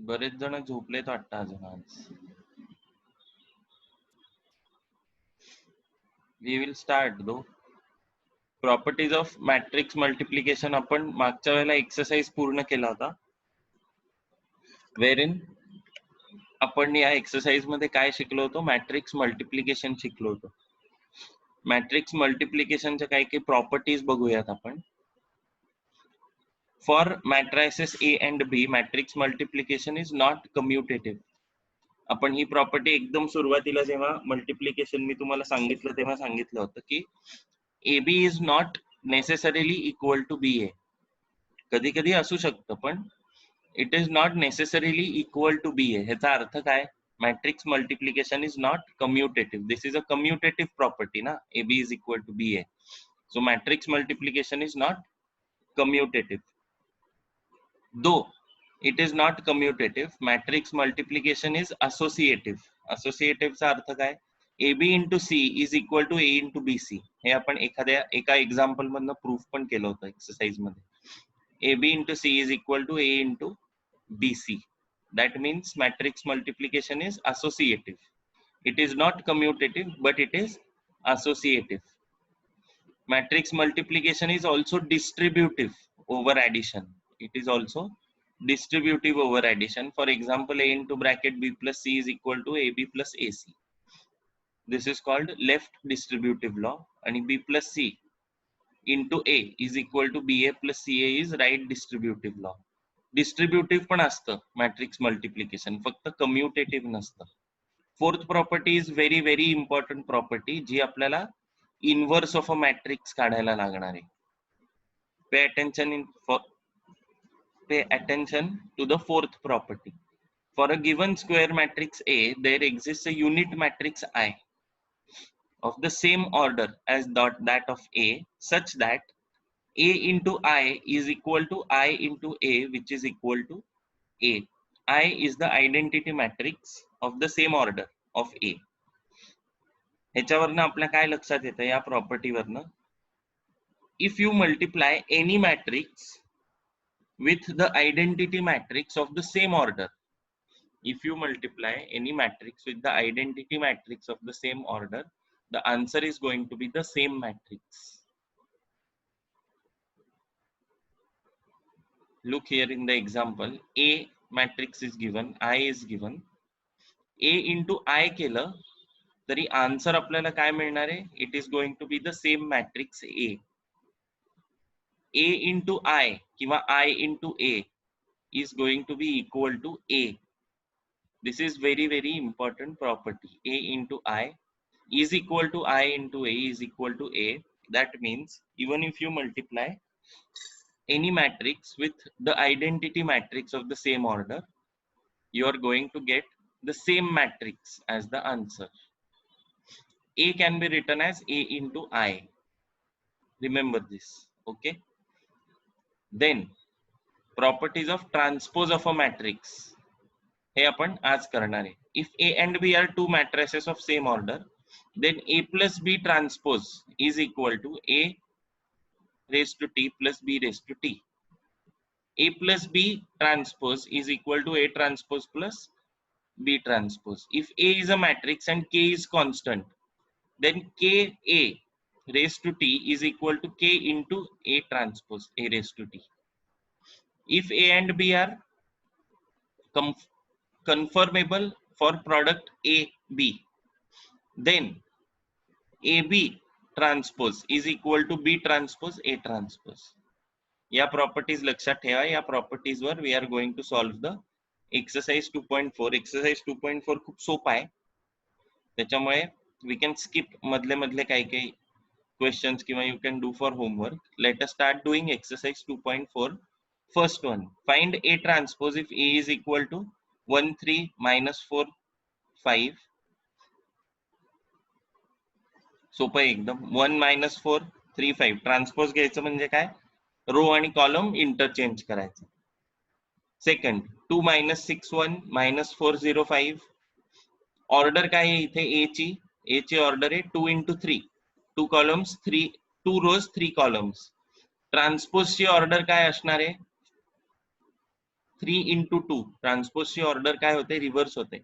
बरेच जण झोपलेत वाटतं अजून आज. वी विल स्टार्ट दो. प्रॉपर्टीज ऑफ मॅट्रिक्स मल्टिप्लिकेशन आपण मागच्या वेळेला एक्सरसाइज पूर्ण केला होता. वेअर आपण या एक्सरसाइज मध्ये काय शिकलो होतो? मॅट्रिक्स मल्टिप्लिकेशन शिकलो होतो. मॅट्रिक्स मल्टिप्लिकेशनच्या काही काही प्रॉपर्टीज बघूयात आपण. For matrices A and B, matrix multiplication is not commutative. आपण ही प्रॉपर्टी एकदम सुरुवातीला जेव्हा मल्टिप्लिकेशन मी तुम्हाला सांगितलं तेव्हा सांगितलं होतं की AB is not necessarily equal to BA. कधी कधी असू शकतं पण it is not necessarily equal to BA. ह्याचा अर्थ काय? Matrix multiplication is not commutative. This is a commutative property ना, AB is equal to BA. So matrix multiplication is not commutative. Though it is not commutative, matrix multiplication is associative. Associative चा अर्थ काय? AB into C is equal to A into BC. हे आपण एका example मधनं proof पण केलं होतं exercise मध्ये. AB into C is equal to A into BC. That means matrix multiplication is associative. It is not commutative, but it is associative. Matrix multiplication is also distributive over addition. It is also distributive over addition. For example, A into bracket B plus C is equal to AB plus AC. This is called left distributive law. And B plus C into A is equal to BA plus CA is right distributive law. Distributive पण असतं matrix multiplication, फक्त commutative नसतं. Fourth property is very very important property, जी आपल्याला inverse of a matrix काढायला लागणार आहे. Pay attention to the fourth property. For a given square matrix A, there exists a unit matrix I of the same order as that of A, such that A into I is equal to I into A, which is equal to A. I is the identity matrix of the same order of A. ह्याच्यावरनं आपल्या काय लक्षात येतं या प्रॉपर्टीवरनं? If you multiply any matrix with the identity matrix of the same order, if you multiply any matrix with the identity matrix of the same order, the answer is going to be the same matrix. Look here in the example, A matrix is given, I is given. A into I केलं तरी answer आपल्याला काय मिळणार आहे? It is going to be the same matrix A. A into I किंवा I into A is going to be equal to A. This is very very important property. A into I is equal to I into A is equal to A. That means even if you multiply any matrix with the identity matrix of the same order, you are going to get the same matrix as the answer. A can be written as A into I. Remember this, okay? Then properties of transpose of a matrix. हे आपण आज करणार आहे. If A and B are two matrices of same order, then A plus B transpose is equal to A raised to T plus B raised to T. A plus B transpose is equal to A transpose plus B transpose. If A is a matrix and K is constant, then Ka raised to T is equal to K into A transpose A raised to T. If A and B are conformable for product AB, then AB transpose is equal to B transpose A transpose. या properties लक्षात ठेवा. या properties वर we are going to solve the exercise 2.4. Exercise 2.4 खूप सोपा आहे, त्याच्यामुळे we can skip मधले काही काही क्वेश्चन्स किंवा you can do for homework. Let us start doing exercise 2.4. First one, find A transpose if A is equal to 1 3 minus 4 5. सोपं आहे एकदम. 1 minus 4 3 5 ट्रान्सपोज घ्यायचं म्हणजे काय? रो आणि कॉलम इंटरचेंज करायचं. Second, 2 minus 6 1 minus 4 0 5. ऑर्डर काय आहे इथे? ए ची ऑर्डर आहे 2 into 3. 2 columns 2 rows 3 columns. Transpose ची ऑर्डर काय असणार आहे? 3 × 2 ट्रान्सपोजची ऑर्डर काय होते, रिव्हर्स होते.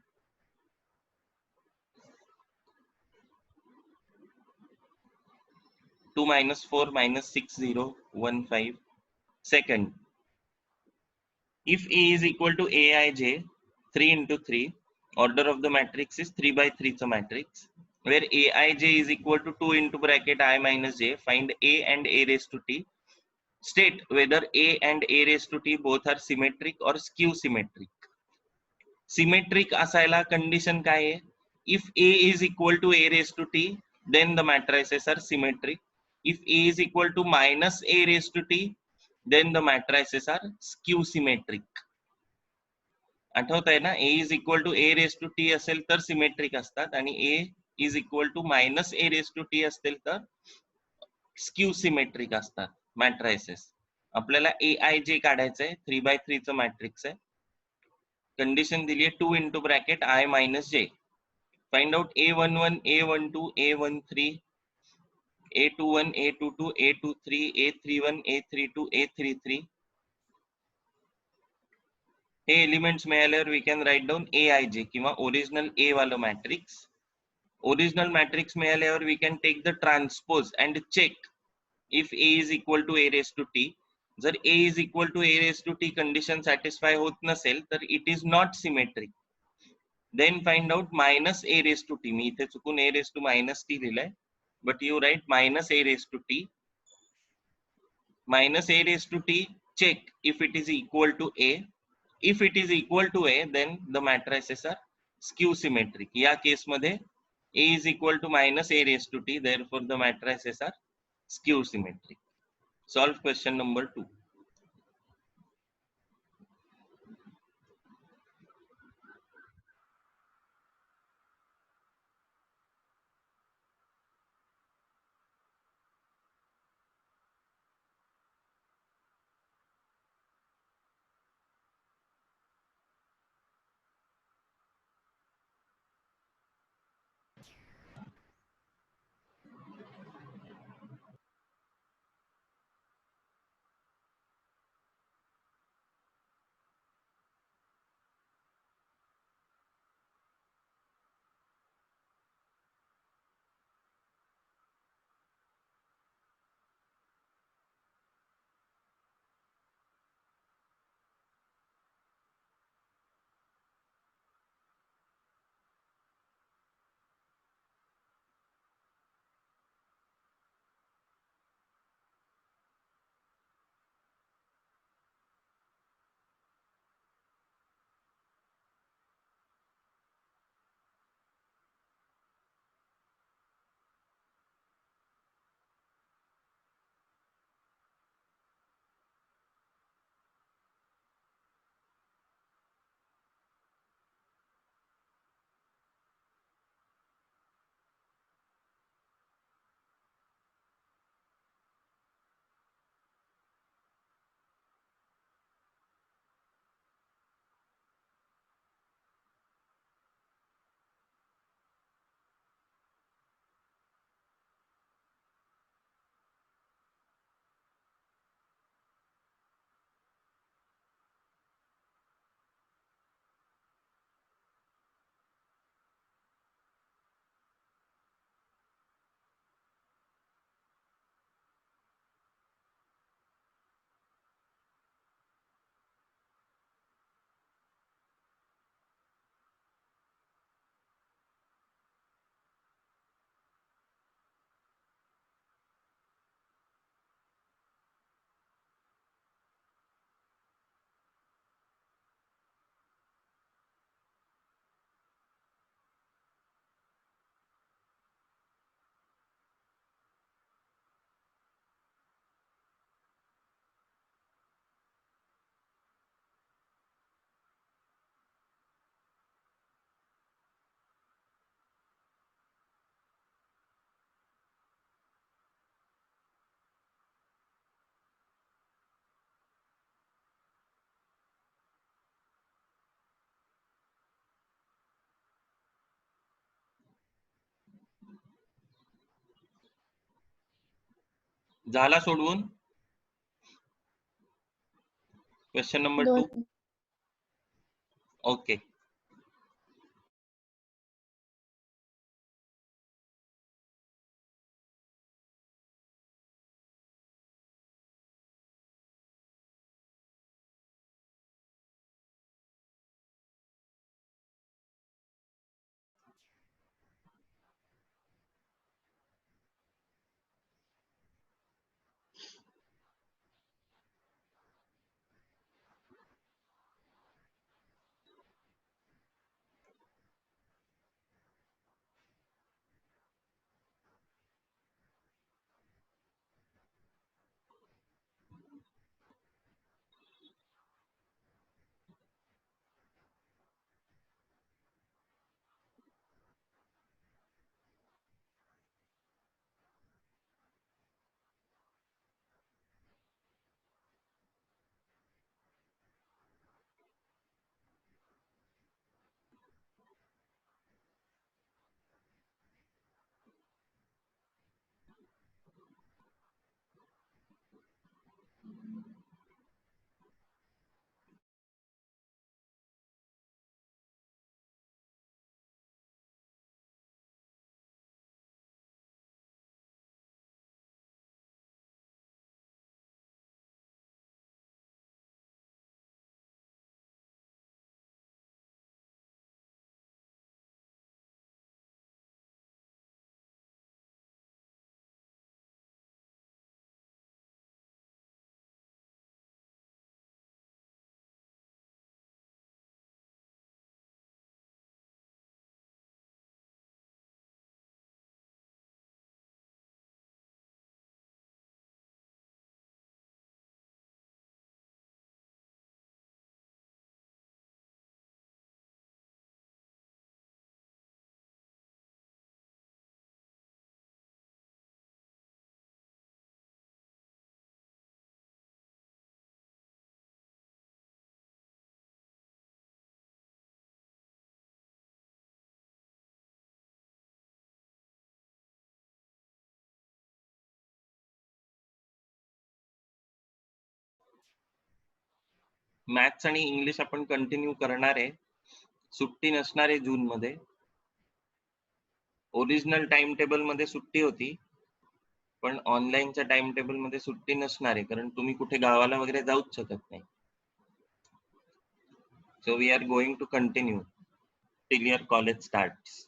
To -4 -6 0 1 5. Second, if A is equal to Aij 3 × 3, order of the matrix is 3 by 3 चा matrix, where Aij is equal to 2 into bracket I minus j. Find A and A raised to t. State whether A and A raised to t both are symmetric or skew symmetric. Symmetric असायला condition काय आहे? If A is equal to A raised to t, then the matrices are symmetric. If A is equal to minus A raised to t, then the matrices are skew symmetric. आठवत आहे ना, A is equal to A raised to t असेल तर symmetric असतात आणि A is equal to minus A raised to t असेल तर skew symmetric असतात मॅट्रायसेस. आपल्याला Aij काढायचं आहे, 3 by 3 चं मॅट्रिक्स आहे. कंडिशन दिली आहे 2 into bracket I minus j. Find out A11, A12, A13, A21, A22, A23, A31, A32, A33. हे एलिमेंट्स मिळाल्यावर we can write down Aij किंवा ओरिजिनल A वालं मॅट्रिक्स. ओरिजिनल मॅट्रिक्स मिळाल्यावर we can take the transpose and check if A is equal to A raised to t. जर A is equal to A raised to t condition satisfy होत नसेल तर it is not symmetric. Then find out minus A raised to t. मी इथे चुकून A raised to minus t लिहिलंय, but you write minus A raised to t. Minus A raised to t, check if it is equal to A. If it is equal to A, then the matrices are skew symmetric. या case मध्ये A is equal to minus A raised to t, therefore the matrices are skew symmetric. Solve question number 2. झाला सोडवून question number 2. Okay. Maths आणि English आपण continue करणार आहे. सुट्टी नसणार आहे जून मध्ये. ओरिजिनल टाइम टेबल मध्ये सुट्टी होती, पण ऑनलाईनच्या टाइम टेबल मध्ये सुट्टी नसणार आहे, कारण तुम्ही कुठे गावाला वगैरे जाऊच शकत नाही. So we are going to continue till your college starts.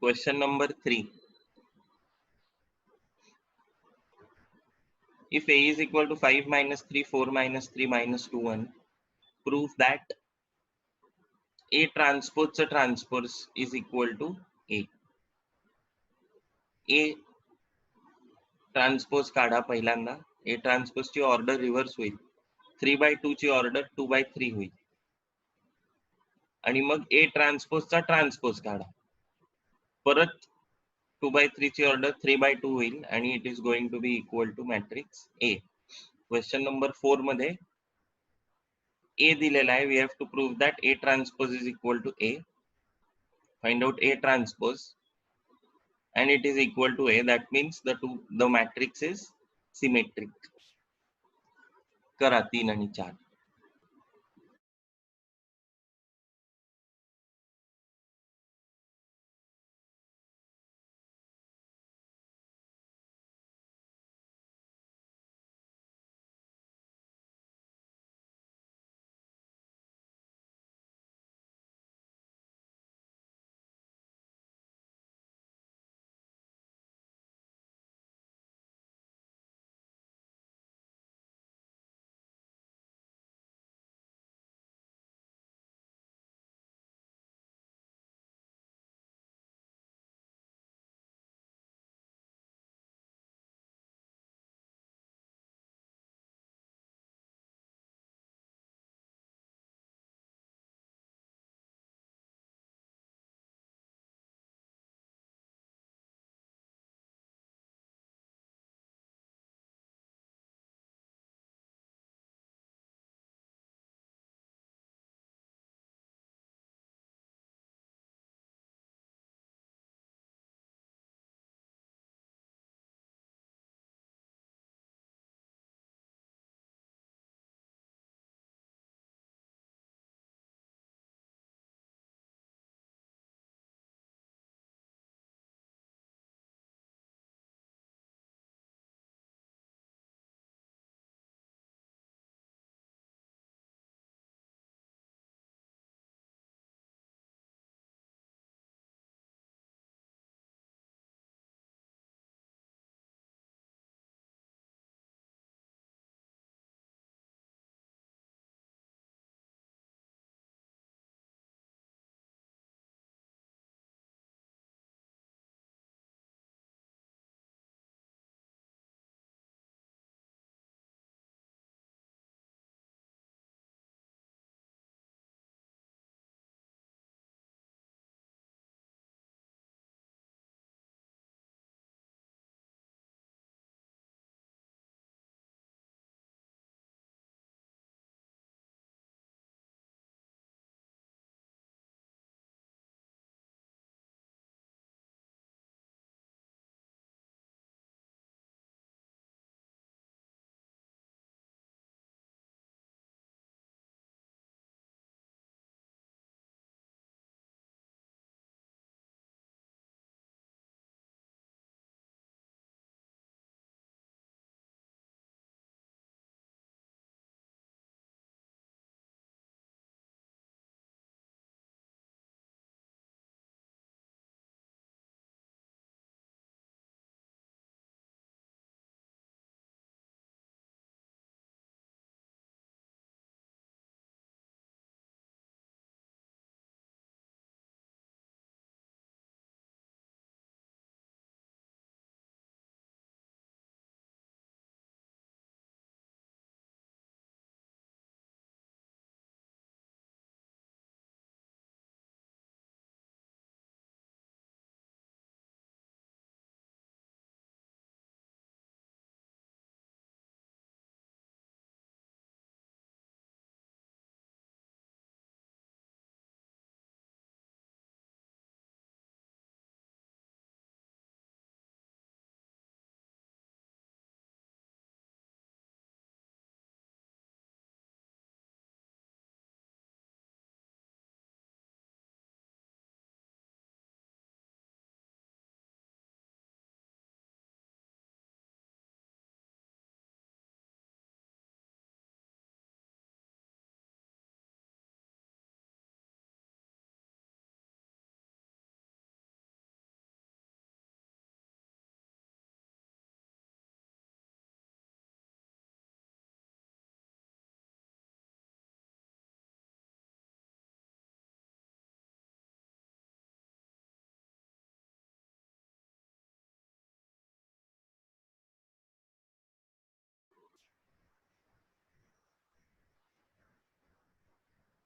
Question number 3. If A is equal to 5 minus 3, 4 minus 3 minus 2, 1, prove that A transpose is equal to A. A transpose काढा पहिल्यांदा. A ट्रान्सपोज ची order reverse होईल. 3/2 ची order 2/3 होईल. आणि मग A ट्रान्सपोजचा transpose काढा. परत 2/3 ची ऑर्डर 3/2 होईल आणि it is going to be equal to matrix A. Question number 4 मध्ये A दिलेला आहे. We have to prove that A transpose is equal to A. Find out A transpose and it is equal to A. That means the matrix is symmetric. करा 3 आणि 4.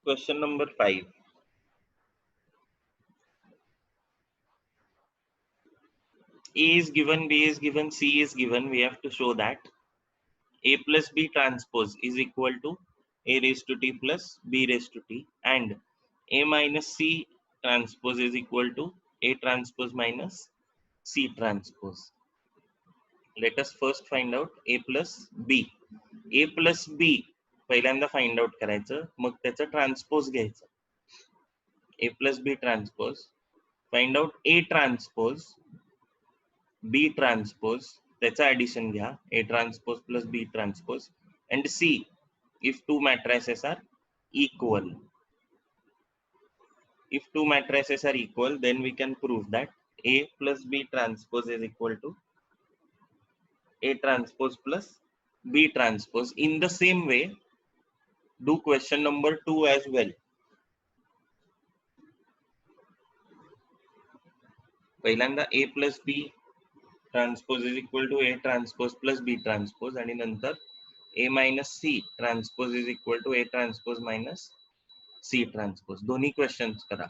Question number 5. A is given, B is given, C is given. We have to show that A plus B transpose is equal to A raised to T plus B raised to T, and A minus C transpose is equal to A transpose minus C transpose. Let us first find out A plus B. A plus B पहिल्यांदा find out करायचं, मग त्याचं transpose घ्यायचं. A plus B transpose, find out A transpose, B transpose, त्याचं addition घ्या, A transpose plus B transpose, and see if two matrices are equal. If two matrices are equal, then we can prove that A plus B transpose is equal to A transpose plus B transpose. In the same way, do question number 2 as well. पहिल्यांदा A plus B transpose is equal to A transpose plus B transpose, आणि नंतर A minus C transpose is equal to A transpose minus C transpose. दोन्ही questions करा.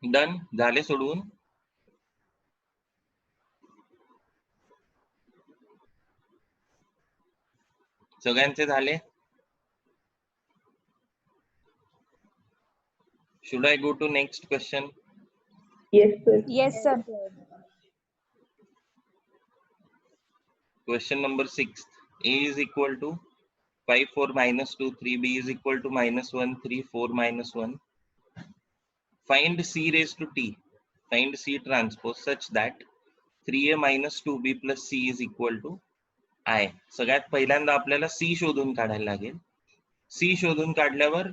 Done झाले सोडवून. सगळ्यांचे झाले. Should I go to next question? Yes, sir. Yes, sir. Question number 6. A is equal to 5, 4, minus 2, 3. B is equal to minus 1, 3, 4, minus 1. Find C raised to T. Find C transpose such that 3A minus 2B plus C is equal to I. सगळ्यात पहिल्यांदा आपल्याला C शोधून काढायला लागेल. C शोधून काढल्यावर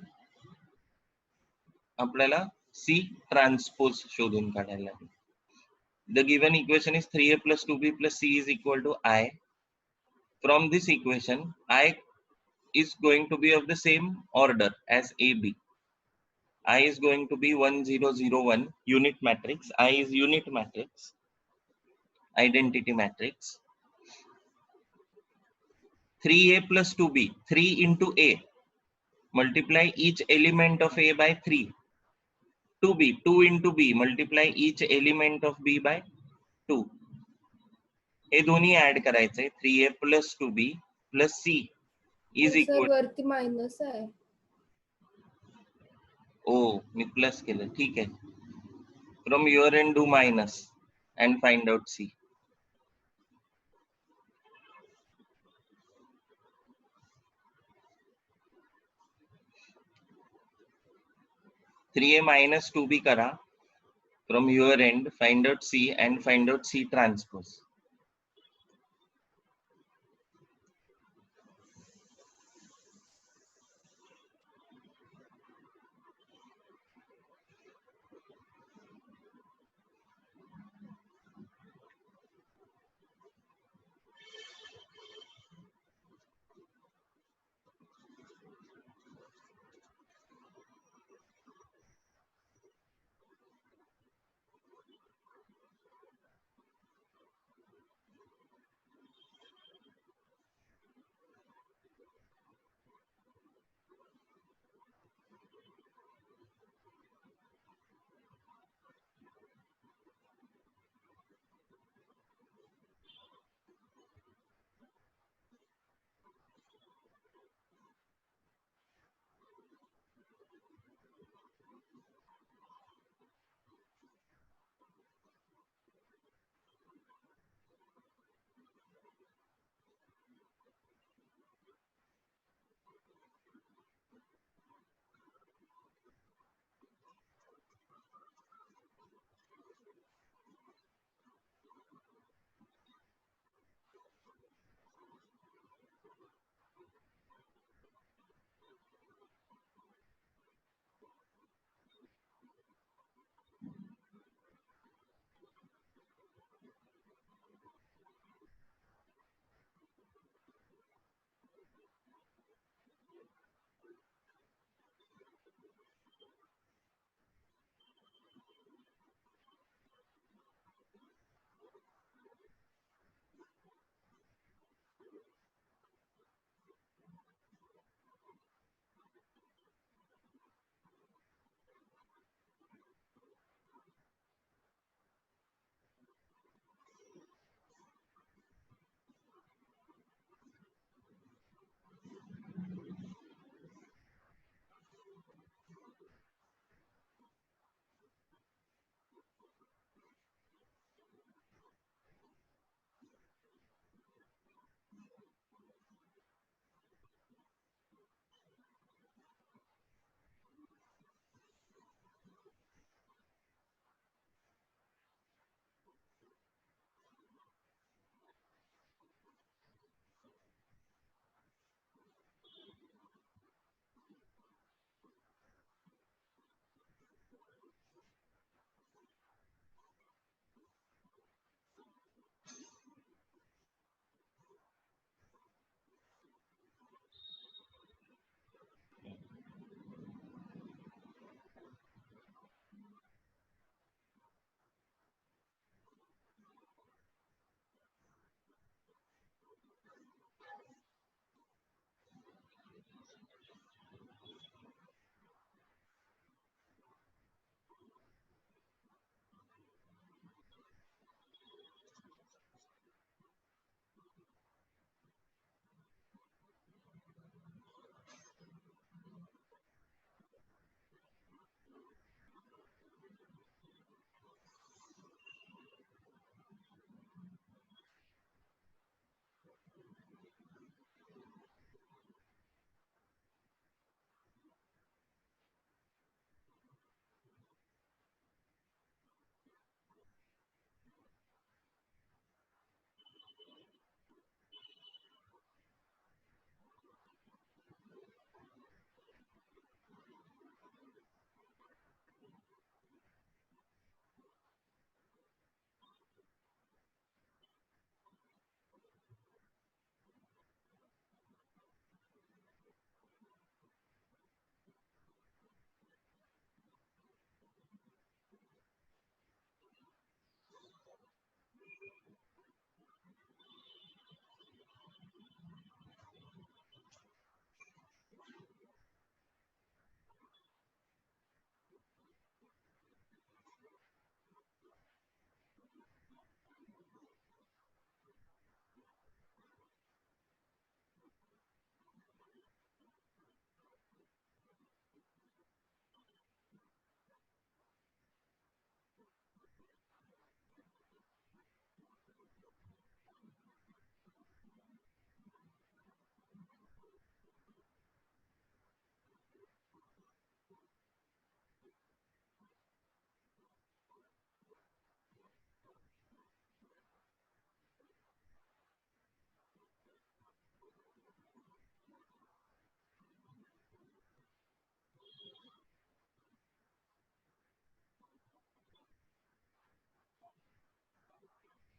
आपल्याला C transpose शोधून काढायला लागेल. The given equation is 3A plus 2B plus C is equal to I. From this equation, I is going to be of the same order as AB. I is going to be 1, 0, 0, 1 unit matrix. I is unit matrix, identity matrix. 3A plus 2B, 3 into A. Multiply each element of A by 3. 2B, 2 into B. Multiply each element of B by 2. हे दोन्ही add करायचे. 3A plus 2B plus C is equal. वरती minus आहे. ओ मी plus केलं. ठीक आहे. From your end do minus and find out C. 3A minus 2B करा. From your end find out C and find out C transpose.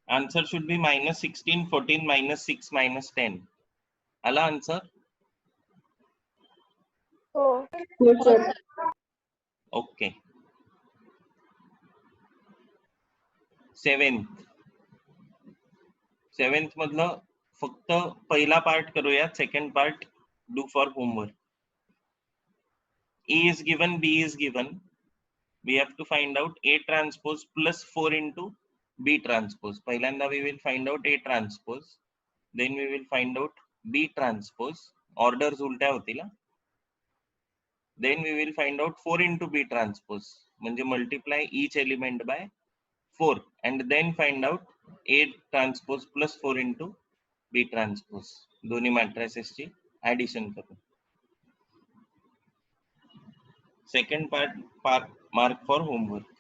Answer should be minus 16, 14, minus 6, minus 10. Ala answer? हो sir. Okay. Seventh मधलं फक्त पहिला part करूयात, second part do for homework. A is given, B is given. We have to find out A transpose plus 4 into B transpose. पहिल्यांदा we will find out A transpose. Then we will find out B transpose. Orders उलट्या होतील. Then we will find out 4 into B transpose. म्हणजे multiply each element by 4 and then find out A transpose plus 4 into B transpose. दोन्ही matrices ची addition करू. Second part mark for homework.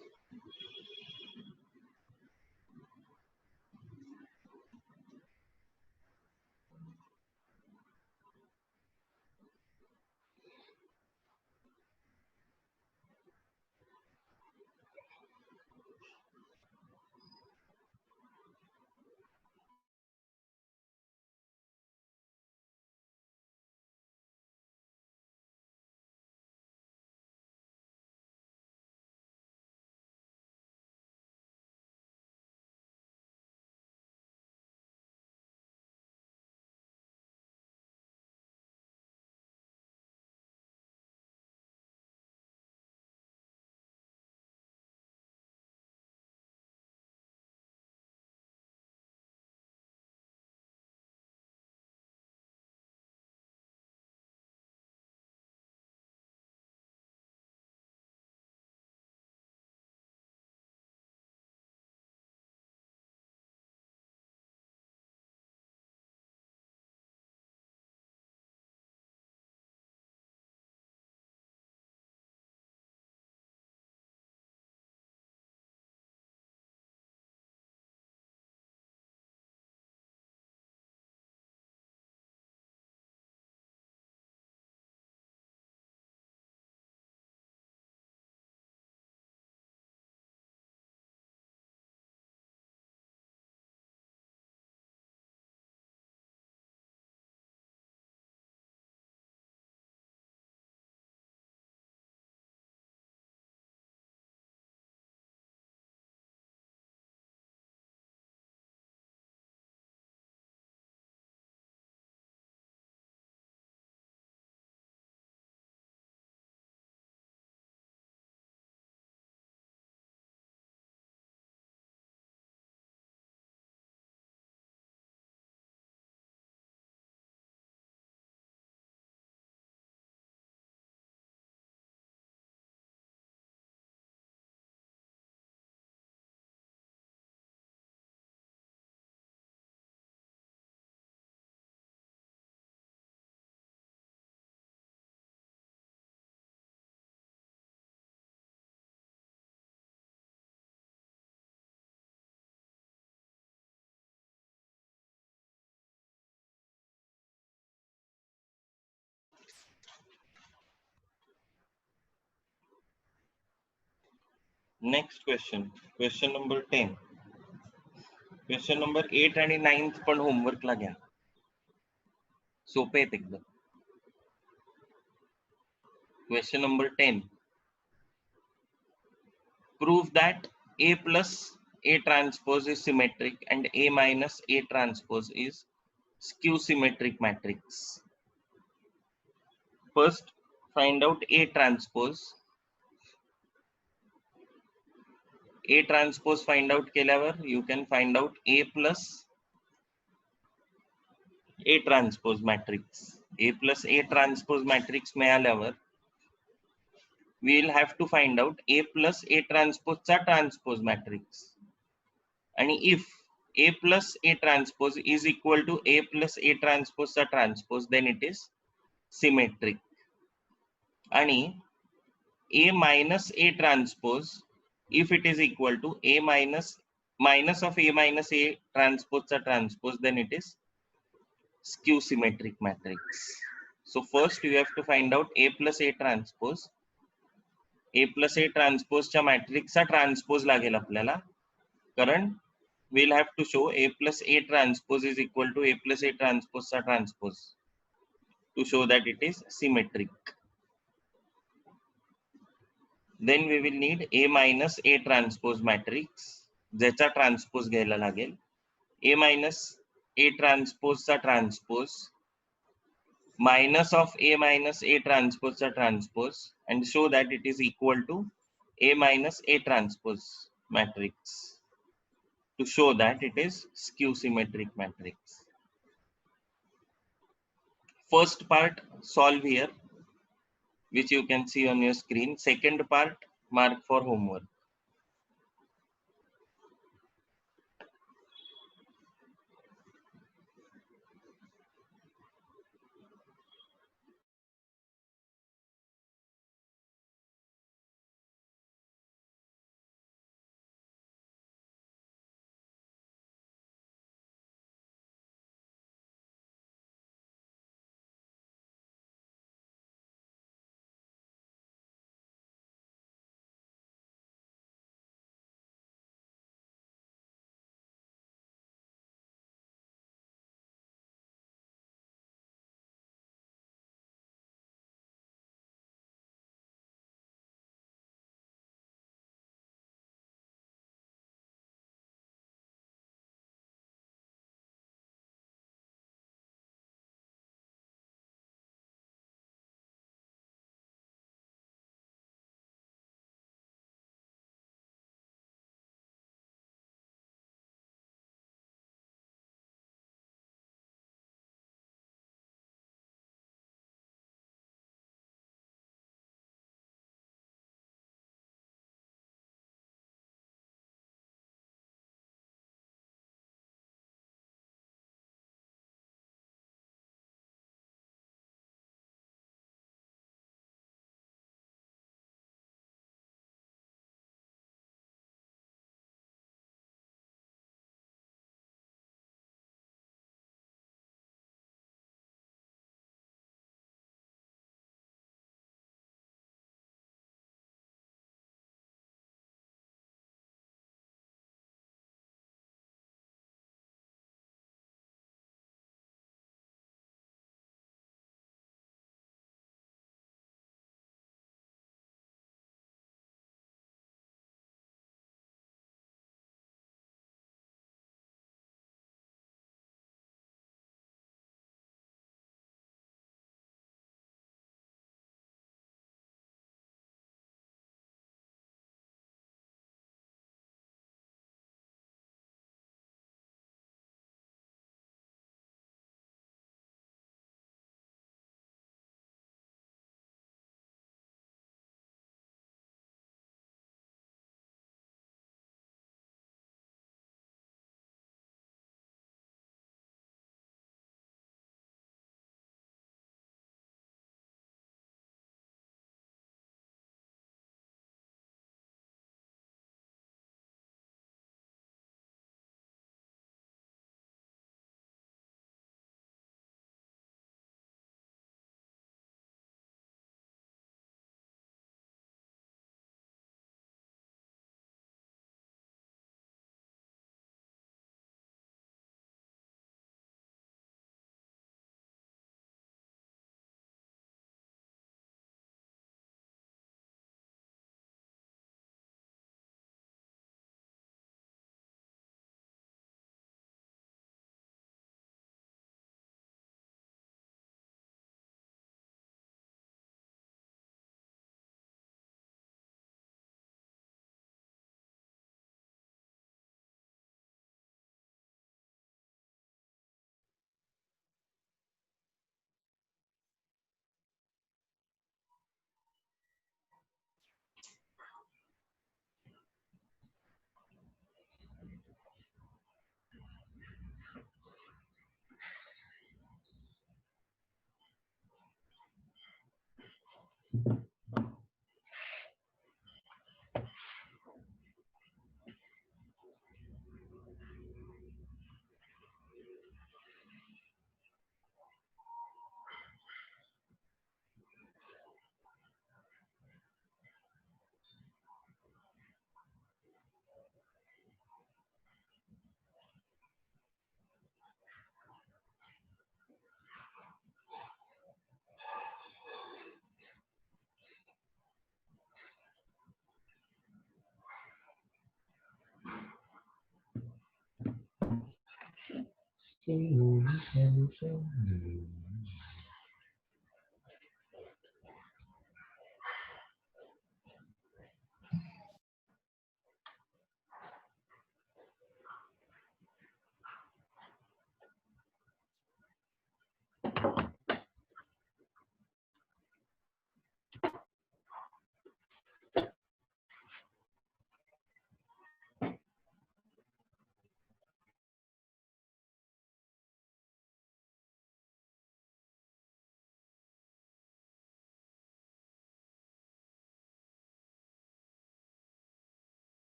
Next question, question number 10. Question number 8 आणि 9th पण homework ला घ्या. सोपे आहेत एकदम. Question number 10. Prove that A plus A transpose is symmetric and A minus A transpose is skew symmetric matrix. First, find out A transpose. A transpose find out केल्यावर you can find out A plus A transpose matrix. A plus A transpose matrix मिळाल्यावर we will have to find out A plus A transpose चा transpose matrix. And if A plus A transpose is equal to A plus A transpose चा transpose, then it is symmetric. And A minus A transpose, if it is equal to A minus of A minus A transpose चा transpose, then it is skew symmetric matrix. So first you have to find out A plus A transpose. A plus A transpose च्या matrix चा transpose लागेल आपल्याला, कारण we'll have to show A plus A transpose is equal to A plus A transpose चा transpose to show that it is symmetric. Then we will need A minus A transpose matrix, ज्याचा transpose घ्यायला लागेल. A minus A transpose चा transpose minus of A minus A transpose चा transpose and show that it is equal to A minus A transpose matrix to show that it is skew symmetric matrix. First part solve here, which you can see on your screen. Second part mark for homework.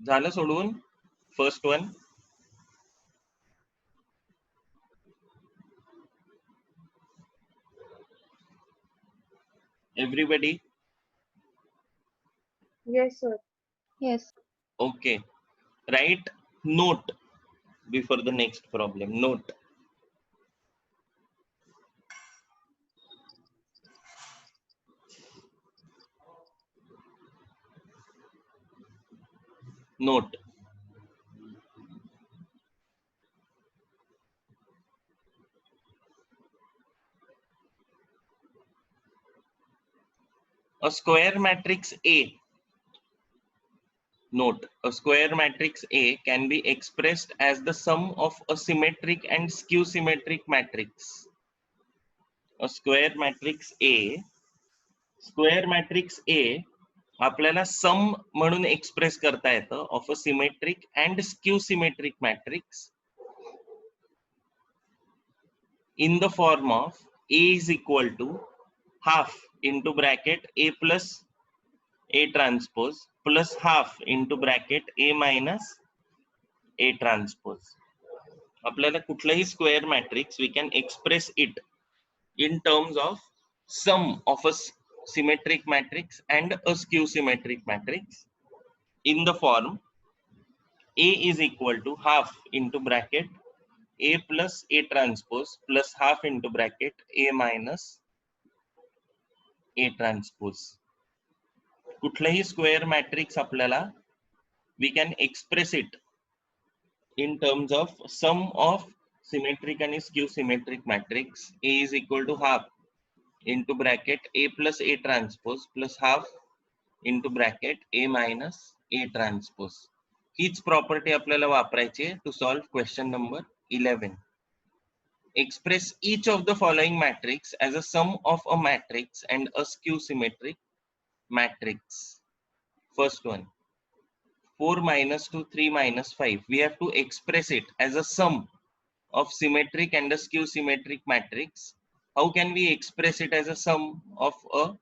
झालं सोडवून first one. Everybody? Yes, sir. Yes. Okay. Write note before the next problem. Note. Note. A square matrix A. Note, a square matrix A can be expressed as the sum of a symmetric and skew symmetric matrix. A square matrix A आपल्याला सम म्हणून express करता येतं of a symmetric and skew symmetric matrix in the form of A is equal to half into bracket A plus A transpose plus half into bracket A minus A transpose. आपल्याला कुठलाही square matrix we can express it in terms of sum of a symmetric matrix and a skew symmetric matrix in the form A is equal to half into bracket A plus A transpose plus half into bracket A minus A transpose. कुठलाही square matrix आपल्याला we can express it in terms of sum of symmetric and skew symmetric matrix. A is equal to half into bracket A plus A transpose plus half into bracket A minus A transpose. हीच property आपल्याला वापरायची आहे to solve question number 11. Express each of the following matrix as a sum of a matrix and a skew symmetric matrix. First one, 4 minus 2, 3 minus 5. We have to express it as a sum of symmetric and a skew symmetric matrix. How can we express it as a sum of a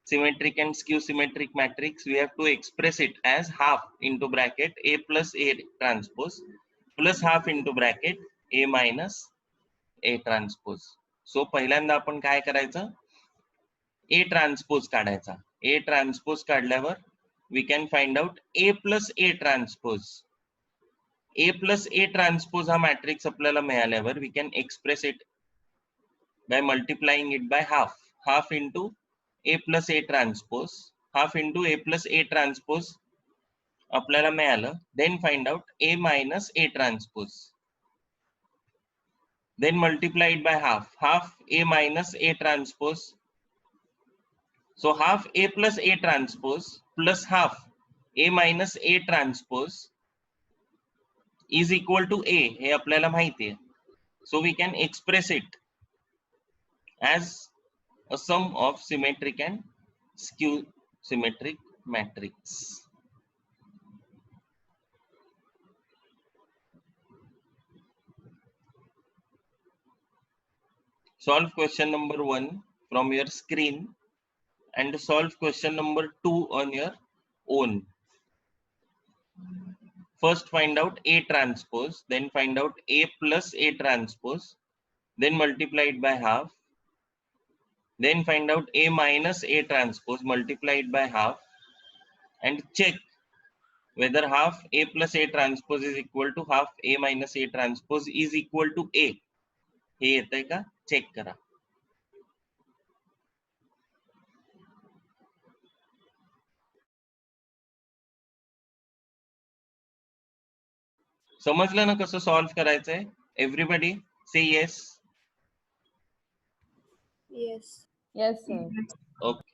symmetric and skew symmetric matrix? We have to express it as half into bracket A plus A transpose plus half into bracket A minus A transpose. So पहिल्यांदा आपण काय करायचं, A transpose काढायचा. A transpose काढल्यावर we can find out A plus A transpose. A plus A transpose हा matrix आपल्याला मिळाल्यावर we can express it by multiplying it by half. Half into A plus A transpose. Half into A plus A transpose आपल्याला मिळालं. Then find out A minus A transpose. Then multiply it by half. Half A minus A transpose. So half A plus A transpose plus half A minus A transpose is equal to A. हे आपल्याला माहिती आहे. So we can express it as a sum of symmetric and skew symmetric matrix. Solve question number 1 from your screen and solve question number 2 on your own. First find out A transpose, then find out A plus A transpose, then multiply it by half, then find out A minus A transpose, multiply it by half, and check whether half A plus A transpose is equal to half A minus A transpose is equal to A. हे येतंय का check करा. समजलं ना कसं solve करायचंय? Everybody से yes. Yes. Yes, sir. Okay.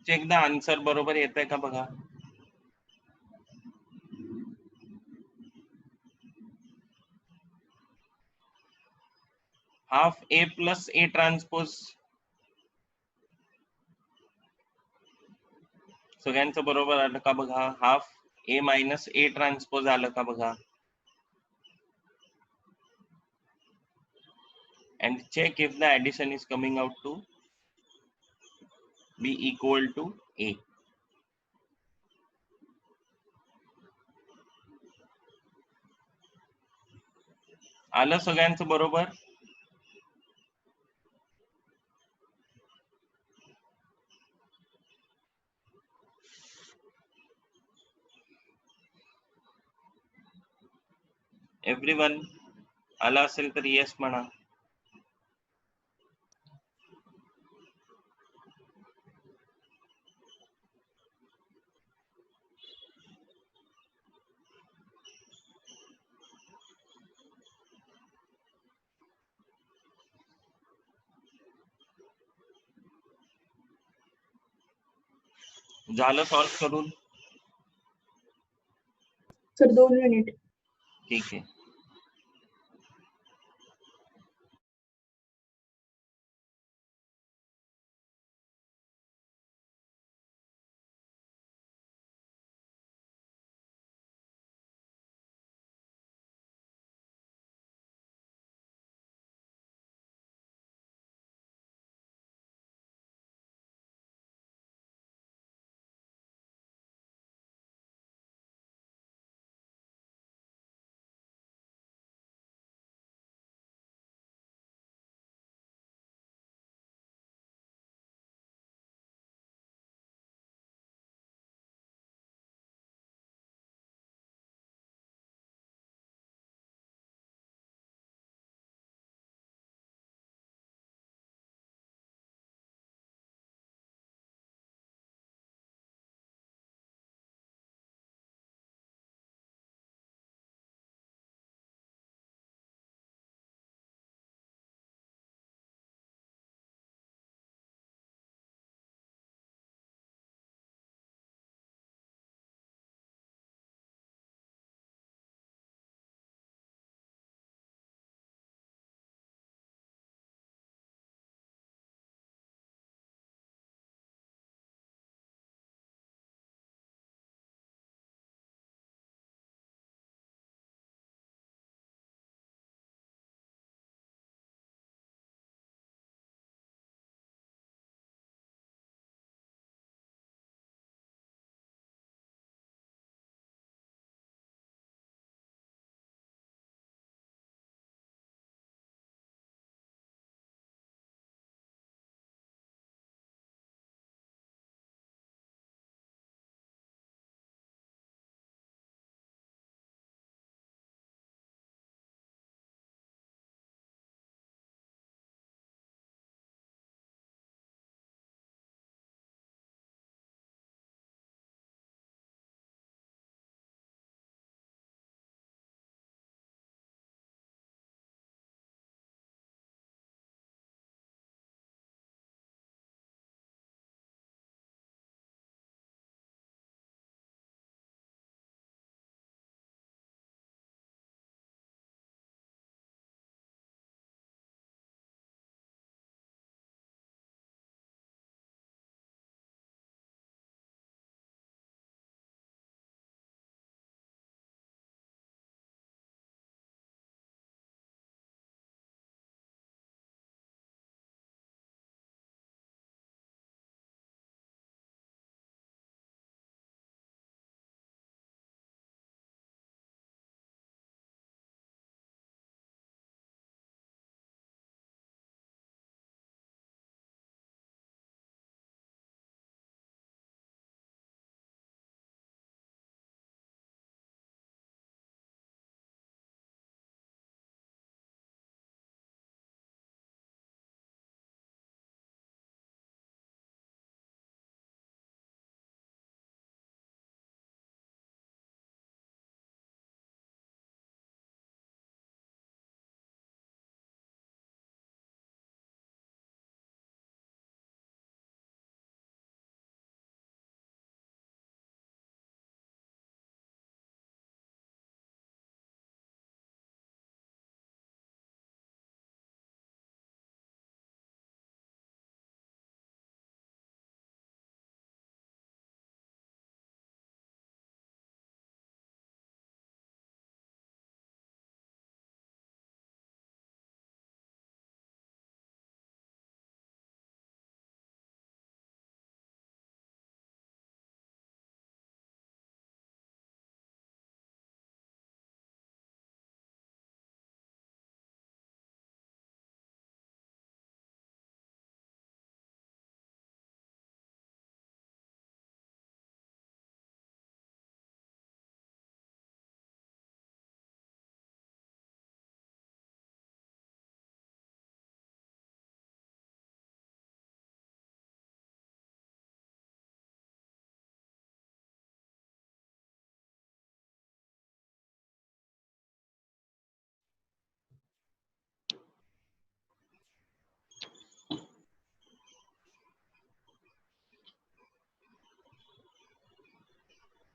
एकदा answer बरोबर येत आहे का बघा. हाफ ए प्लस ए ट्रान्सपोज सगळ्यांचं बरोबर आलं का बघा. हाफ ए मायनस ए ट्रान्सपोज आलं का बघा. and check if the addition is coming out to be equal to A. आलं सगळ्यांचं बरोबर. एव्हरीवन आलं असेल तर येस म्हणा. झालं सॉल्व करून. Sir 2 minute. ठीक आहे.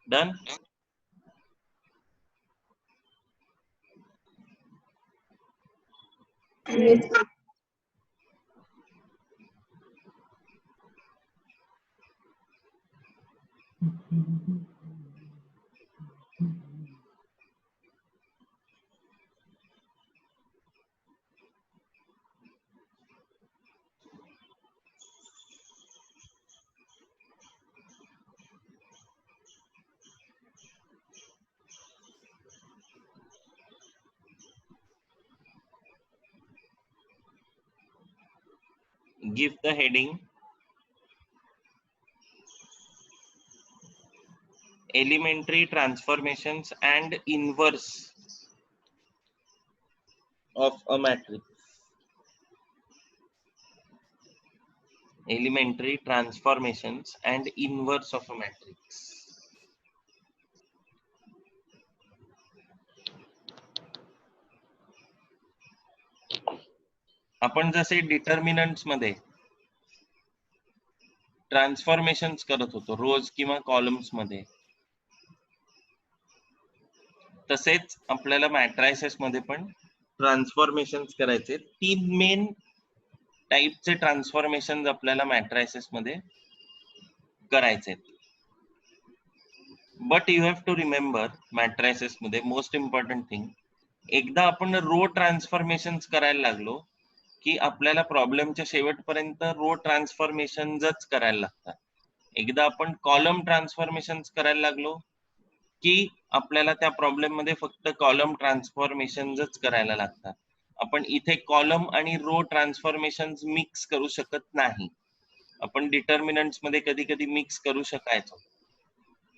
Done? Yes. Give the heading elementary transformations and inverse of a matrix. Elementary transformations and inverse of a matrix. आपण जसे डिटर्मिनंट्स मध्ये ट्रान्सफॉर्मेशन्स करत होतो रोज किंवा कॉलम्स मध्ये, तसेच आपल्याला मॅट्रायसेस मध्ये पण ट्रान्सफॉर्मेशन्स करायचे. 3 मेन टाइपचे ट्रान्सफॉर्मेशन्स आपल्याला मॅट्रायसेस मध्ये करायचे. But you have to remember matrices मध्ये मोस्ट इम्पॉर्टंट थिंग, एकदा आपण रो ट्रान्सफॉर्मेशन्स करायला लागलो की आपल्याला प्रॉब्लेमच्या शेवटपर्यंत रो ट्रान्सफॉर्मेशन्सच करायला लागतात. एकदा आपण कॉलम ट्रान्सफॉर्मेशन्स करायला लागलो की आपल्याला त्या प्रॉब्लेम मध्ये फक्त कॉलम ट्रान्सफॉर्मेशन्सच करायला लागतात. आपण इथे कॉलम आणि रो ट्रान्सफॉर्मेशन्स मिक्स करू शकत नाही. आपण डिटर्मिनंट्स मध्ये कधी कधी मिक्स करू शकायचो,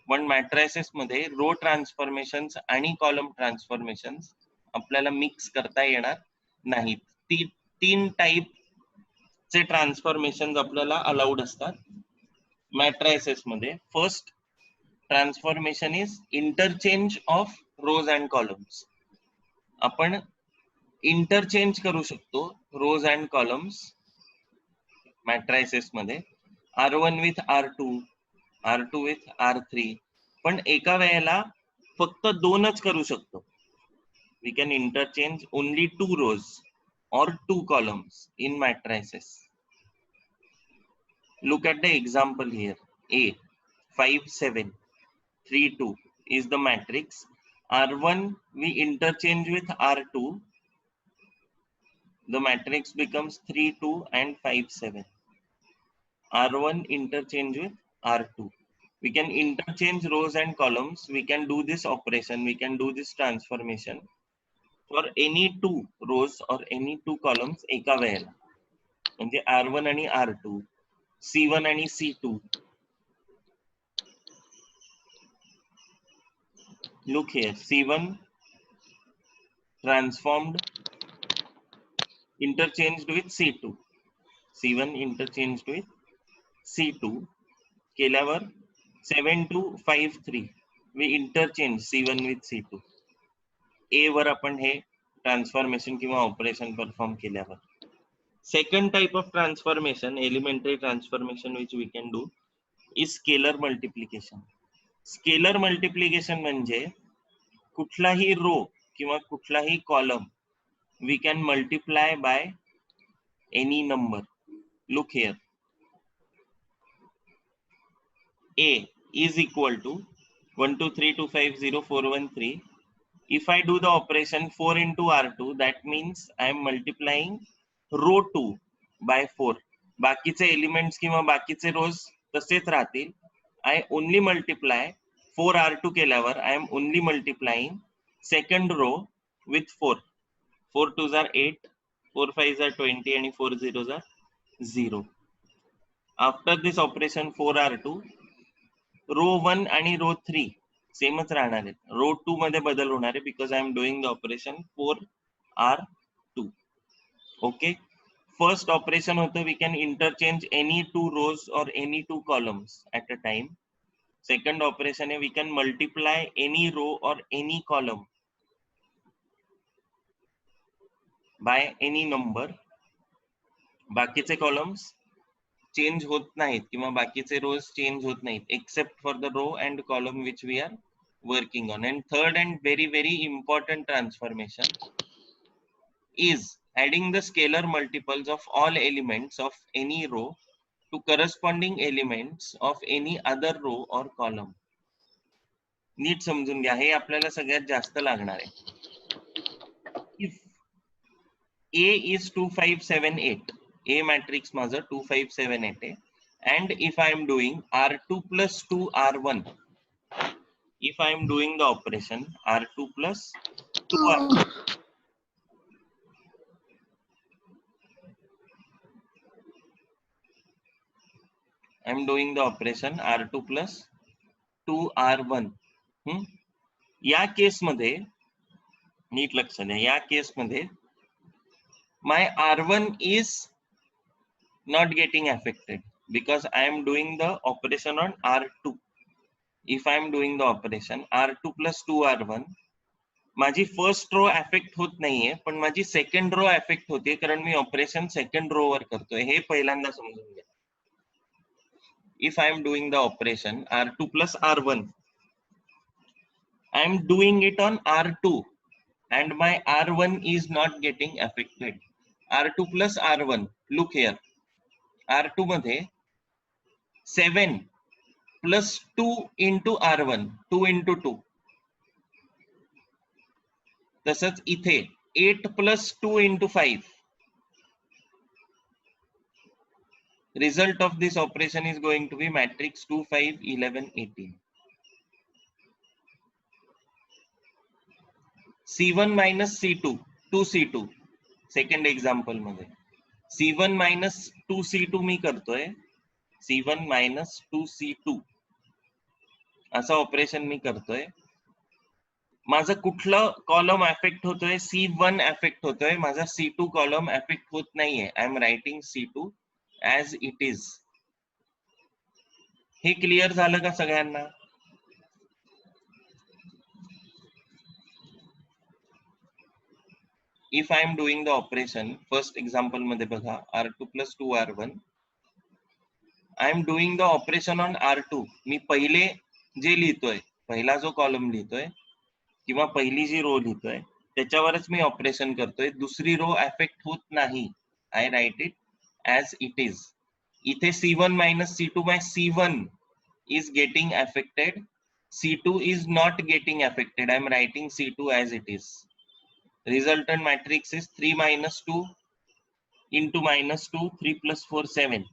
पण मॅट्रायसेस मध्ये रो ट्रान्सफॉर्मेशन्स आणि कॉलम ट्रान्सफॉर्मेशन्स आपल्याला मिक्स करता येणार नाहीत. 3 टाइपचे ट्रान्सफॉर्मेशन्स आपल्याला अलाउड असतात मॅट्रायसेस मध्ये. First transformation is interchange of rose and columns. आपण इंटरचेंज करू शकतो रोज अँड कॉलम्स मॅट्रायसेस मध्ये, R1 with R2, R2 with R3, पण एका वेळेला फक्त 2च करू शकतो. We can interchange only 2 rows or 2 columns in matrices. Look at the example here. A 5 7 3 2 is the matrix. R1 we interchange with R2, the matrix becomes 3 2 and 5 7. R1 interchange with R2. We can interchange rows and columns. We can do this operation. We can do this transformation for any 2 rows or any 2 columns एका वेळेला. म्हणजे R1 आणि R2, C1 आणि C2. Look here, C1 transformed interchanged with C2. C1 interchanged with C2 केल्यावर 7 2 5 3 we interchange C1 with C2. A वर आपण हे transformation किंवा operation perform केल्यावर. Second type of transformation, elementary transformation which we can do is scalar multiplication. Scalar multiplication म्हणजे कुठलाही रो किंवा कुठलाही column we can multiply by any number. Look here, A is equal to 1 2 3 2 5 0 4 1 3. If I do the operation 4 into R2, that means I am multiplying row 2 by 4. बाकीचे elements किंवा बाकीचे रोज तसेच राहतील. I only multiply 4R2 केल्यावर I am only multiplying second row with 4. 4 2s are 8, 4 5s are 20 and 4 0s are 0. After this operation 4R2, row 1 आणि row 3 सेमच राहणार आहे. रो 2 मध्ये बदल होणार आहे because I am doing the operation 4R2. Okay, first operation होतं we can interchange any 2 rows or any 2 columns at a time. Second operation आहे we can multiply any row or any column by any number. बाकीचे columns change होत नाहीत किंवा बाकीचे rows change होत नाहीत except for the row and column which we are working on. And third and very important transformation is adding the scalar multiples of all elements of any row to corresponding elements of any other row or column. नीट समजून घ्या, हे आपल्याला सगळ्यात जास्त लागणार आहे. If A is 2578, A matrix माझं 2578 आहे, and if I am doing R2 plus 2 R1, if I am doing the operation R2 plus 2 R1, I am doing the operation R2 plus 2 R1. या केस मध्ये NEET लक्ष द्या, या case मध्ये my R1 is not getting affected because I am doing the operation on R2. If I am doing the operation R2 plus 2 R1, माझी first row affect होत नाहीये, पण माझी सेकंड रो अफेक्ट होते कारण मी ऑपरेशन सेकंड रो वर करतोय. हे पहिल्यांदा समजून घ्या. If I am doing the operation R2 plus R1, I am doing it on R2 and my R1 is not getting affected. R2 plus R1, look here. R2 मध्ये 7 plus 2 into R1, 2 into 2. तसंच इथे 8 plus 2 into 5. Result of this operation is going to be matrix 2, 5, 11, 18. C1 minus C2, 2C2. Second example मध्ये C1 minus 2C2 मी करतोय, C1 minus 2C2 असं operation मी करतोय. माझं कुठलं column affect होतोय? C1 अफेक्ट होतोय, माझा C2 कॉलम अफेक्ट होत नाहीये. I am writing C2 as it is. हे क्लिअर झालं का सगळ्यांना? If I am doing the operation, first example मध्ये बघा, R2 plus 2 R1, I am doing the operation on R2. मी पहिले जे लिहितोय, पहिला जो कॉलम लिहितोय किंवा पहिली जी रो लिहितोय त्याच्यावरच मी ऑपरेशन करतोय. दुसरी रो अफेक्ट होत नाही. I write it as it is. इथे C1 minus C2 by C1 is getting affected. C2 is not getting affected. I am writing C2 as it is. Resultant matrix is 3 minus 2 into minus 2, 3 plus 4, 7.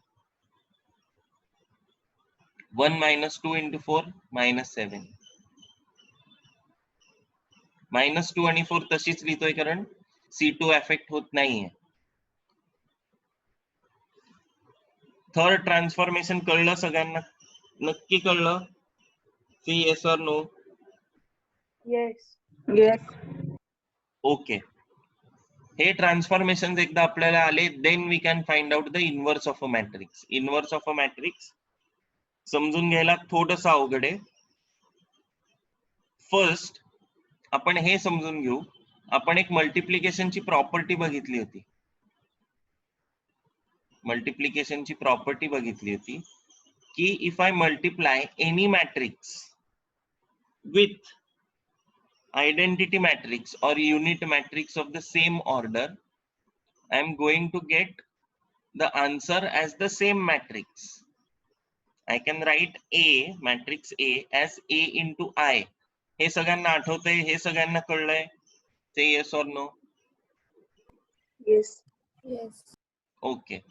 1 minus 2 into 4, minus 7. Minus 2 आणि 4 तशीच लिहितोय कारण C2 affect होत नाहीये. Third transformation कळलं सगळ्यांना? नक्की कळलं? See yes or no? Yes. Yes. Okay. हे ट्रान्सफॉर्मेशन एकदा आपल्याला आले, then we can find out the inverse of a matrix. Inverse of a matrix समजून घ्यायला थोडंसं अवघड आहे. फर्स्ट आपण हे समजून घेऊ, आपण एक मल्टिप्लिकेशनची प्रॉपर्टी बघितली होती. मल्टिप्लिकेशनची प्रॉपर्टी बघितली होती की if I multiply any matrix with identity matrix or unit matrix of the same order, I am going to get the answer as the same matrix. I can write A, matrix A as A into I. हे सगळ्यांना आठवतंय? हे सगळ्यांना कळलंय? Say yes or no? Yes. Yes. Okay.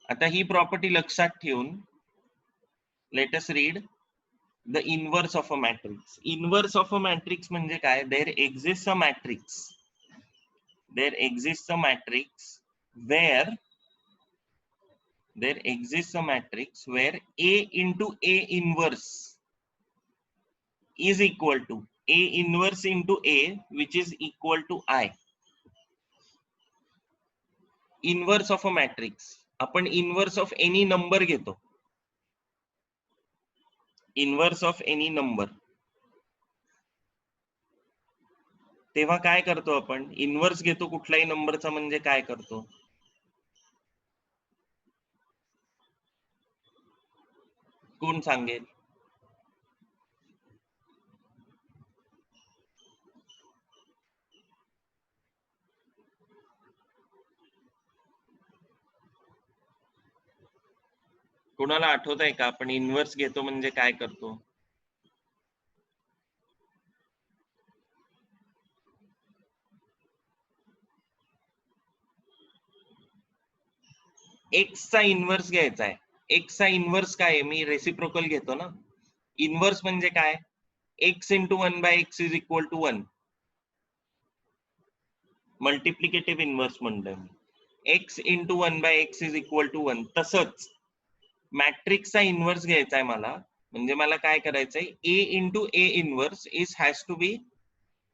आता ही property लक्षात ठेवून let us read the inverse of a matrix. Inverse of a matrix म्हणजे काय? There exists a matrix. There exists a matrix where A into A inverse is equal to A inverse into A, which is equal to I. Inverse of a matrix. आपण inverse of any number घेतो. Inverse of any number. तेव्हा काय करतो आपण? Inverse घेतो कुठल्याही नंबरचा म्हणजे काय करतो? कोण सांगेल? कोणाला आठवत आहे का आपण इन्व्हर्स घेतो म्हणजे काय करतो? एक्स चा इन्व्हर्स घ्यायचा आहे. एक्स चा इन्व्हर्स काय आहे? मी रेसिप्रोकल घेतो ना. इन्व्हर्स म्हणजे काय? X into 1 by x is equal to 1. Multiplicative inverse म्हणतोय मी. X into 1 by x is equal to 1. तसंच मॅट्रिक्सचा इन्व्हर्स घ्यायचा आहे मला. म्हणजे मला काय करायचंय? A into A inverse is has to be,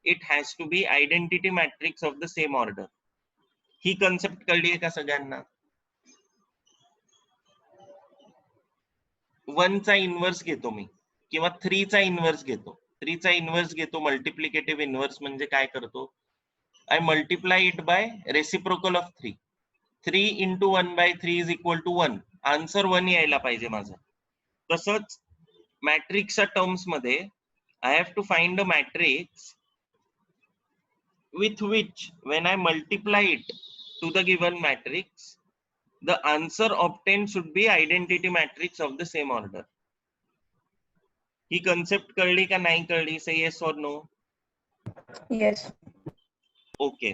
it has to be identity matrix of the same order. ही कन्सेप्ट कळली आहे का सगळ्यांना? 1 चा इन्व्हर्स घेतो मी किंवा 3 चा इन्व्हर्स घेतो. 3 चा इन्व्हर्स घेतो. मल्टिप्लिकेटिव्ह इन्व्हर्स म्हणजे काय करतो? I multiply it by reciprocal of 3. 3 into 1 by 3 is equal to 1. Answer 1 यायला पाहिजे माझं. तसंच मॅट्रिक्सच्या टर्म्स मध्ये I have to find a matrix with which when I multiply it to the given matrix, the answer obtained should be identity matrix of the same order. ही concept कळली का नाही कळली? Say yes or no? Yes. Okay.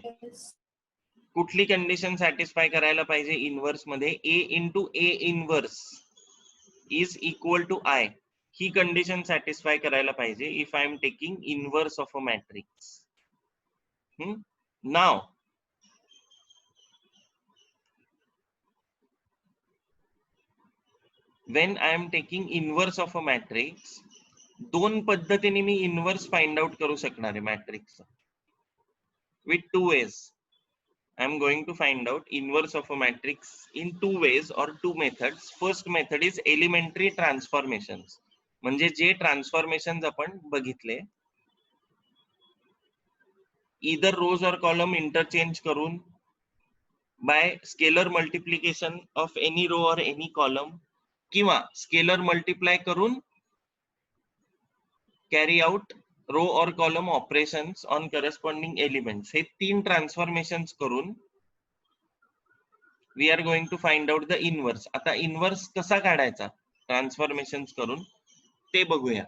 कुठली condition satisfy करायला पाहिजे inverse मध्ये? A into A inverse is equal to I. ही कंडिशन सॅटिस्फाय करायला पाहिजे if I am taking inverse of a matrix. Now when I am taking inverse of a matrix, दोन पद्धतीने मी inverse find out करू शकणार आहे matrix. with two ways. I am going to find out inverse of a matrix in two ways or two methods. First method is elementary transformations. म्हणजे जे ट्रान्सफॉर्मेशन्स आपण बघितले, either rows or column interchange करून by scalar multiplication of any row or any column किंवा scalar multiply करून carry out row or column operations on corresponding elements. हे तीन ट्रान्सफॉर्मेशन्स करून we are going to find out the inverse. आता inverse कसा काढायचा ट्रान्सफॉर्मेशन्स करून ते बघूया.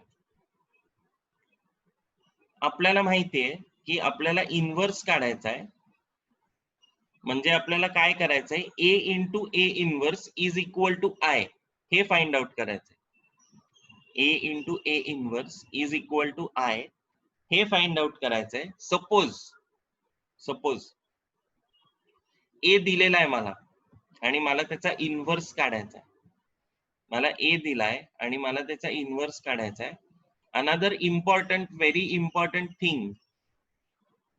आपल्याला माहितीये की आपल्याला इन्व्हर्स काढायचा आहे म्हणजे आपल्याला काय करायचंय? A into A inverse is equal to I हे फाइंड आउट करायचंय. A into A inverse is equal to I हे फाइंड आउट करायचंय. सपोज ए दिलेला आहे मला आणि मला त्याचा इन्व्हर्स काढायचा आहे. मला ए दिलाय आणि मला त्याचा इन्व्हर्स काढायचा आहे. Another important, very important thing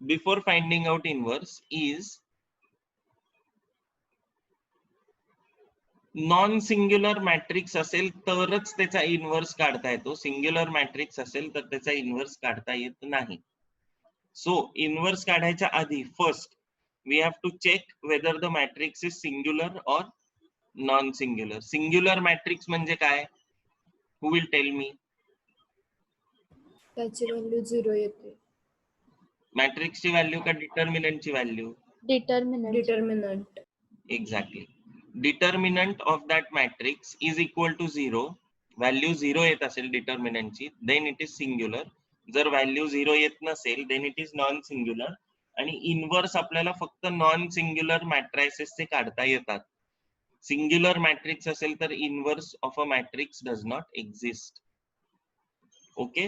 before finding out inverse is non singular matrix असेल तरच त्याचा इन्व्हर्स काढता येतो. सिंग्युलर मॅट्रिक्स असेल तर त्याचा इन्व्हर्स काढता येत नाही. सो इन्व्हर्स काढायच्या आधी first we have to check whether the matrix is singular or non singular. Singular matrix म्हणजे काय? Who will tell me? त्याची व्हॅल्यू 0 येते. मॅट्रिक्सची व्हॅल्यू का डिटर्मिनंटची value? Determinant. Exactly. Determinant of that matrix is equal to 0. Value 0 येत असेल डिटर्मिनंटची देन इट इज सिंग्युलर. जर व्हॅल्यू 0 येत नसेल then it is non singular. आणि इन्व्हर्स आपल्याला फक्त नॉन सिंग्युलर मॅट्रायसेसचे काढता येतात. सिंग्युलर मॅट्रिक्स असेल तर inverse of a matrix does not exist. Okay,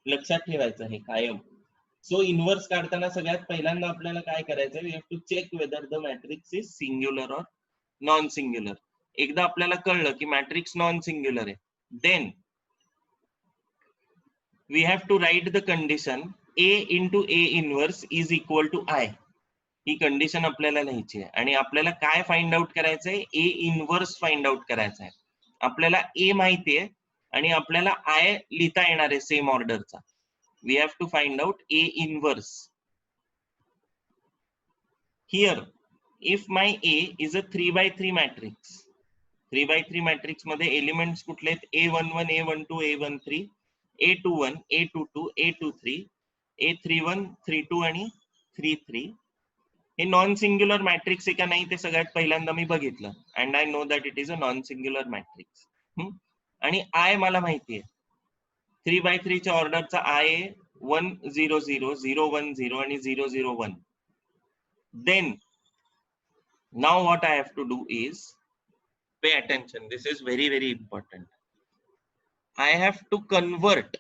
लक्षात ठेवायचं हे कायम. सो इन्व्हर्स काढताना सगळ्यात पहिल्यांदा आपल्याला काय करायचं? We have to check whether the matrix is singular or non singular. एकदा आपल्याला कळलं की मॅट्रिक्स नॉन सिंग्युलर आहे then we have to write the condition A into A inverse is equal to I. ही कंडिशन आपल्याला लिहायची आहे आणि आपल्याला काय फाइंड आउट करायचंय? ए इन्व्हर्स फाइंड आउट करायचा आहे. आपल्याला ए माहितीये आणि आपल्याला आय लिहिता येणार आहे सेम ऑर्डरचा. We have to find out A inverse. Here if my A is a 3 by 3 matrix, 3x3 matrix मध्ये एलिमेंट्स कुठले आहेत? A11, A12, A13, A21, A22, A23, A31, 32 आणि 33. हे नॉन सिंग्युलर मॅट्रिक्स आहे का नाही ते सगळ्यात पहिल्यांदा मी बघितलं, and I know that it is a non singular matrix. आणि आय मला माहिती आहे, 3x3 च्या ऑर्डरचा आय आहे 1 0 0 0 1 0 आणि 0 0 1. Then now what I have to do is pay attention. This is very, very important. I have to convert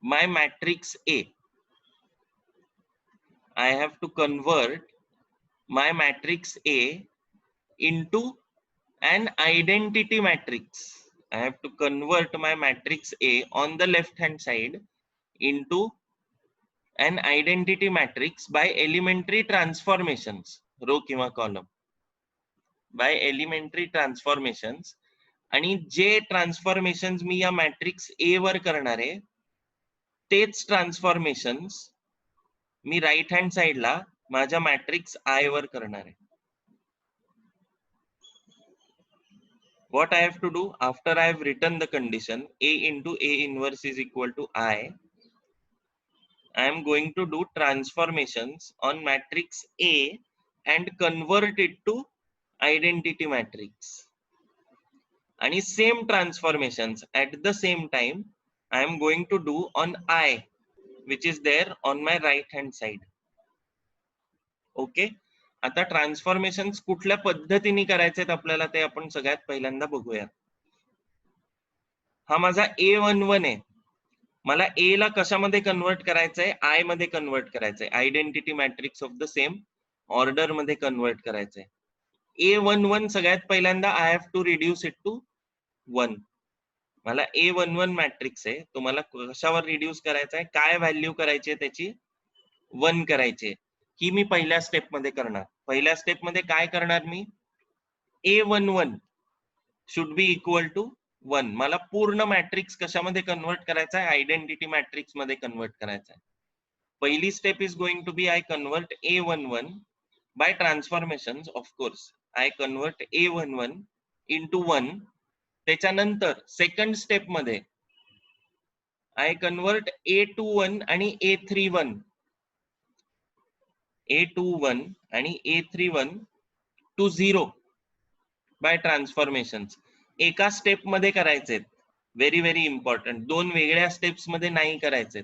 my matrix A. I have to convert my matrix A into an identity matrix. I have to convert my matrix A on the left hand side into an identity matrix by elementary transformations, row किंवा column, by elementary transformations. आणि जे ट्रान्सफॉर्मेशन्स मी या matrix ए वर करणार आहे तेच ट्रान्सफॉर्मेशन्स मी right hand साइडला माझ्या matrix आय वर करणार आहे. What I have to do after I have written the condition A into A inverse is equal to I am going to do transformations on matrix A and convert it to identity matrix. आणि same ट्रान्सफॉर्मेशन्स at the same time I am going to do on I which is there on my right hand side. Okay, आता ट्रान्सफॉर्मेशन्स कुठल्या पद्धतीने करायचे आपल्याला ते आपण सगळ्यात पहिल्यांदा बघूया. हा माझा A11 आहे, मला A ला कशामध्ये कन्वर्ट करायचंय? आय मध्ये कन्वर्ट करायचंय, identity matrix of the same order मध्ये कन्वर्ट करायचंय. A11 सगळ्यात पहिल्यांदा I have to reduce it to 1. मला A11 मॅट्रिक्स आहे, तो मला कशावर रिड्यूस करायचा आहे? काय व्हॅल्यू करायची आहे त्याची? 1 करायची आहे. ही मी पहिल्या स्टेप मध्ये करणार. पहिल्या स्टेप मध्ये काय करणार मी? A11 should be equal to 1. मला पूर्ण मॅट्रिक्स कशामध्ये कन्वर्ट करायचा आहे? आयडेंटिटी मॅट्रिक्स मध्ये कन्वर्ट करायचा आहे. पहिली step is going to be I convert A11 by transformations. Of course I convert A11 into 1. त्याच्यानंतर सेकंड स्टेप मध्ये आय कन्वर्ट A21 आणि A31, A21 आणि A31 टू 0 बाय ट्रान्सफॉर्मेशन्स. एका स्टेप मध्ये करायचे, व्हेरी व्हेरी इम्पॉर्टंट. दोन वेगळ्या स्टेप्स मध्ये नाही करायचे,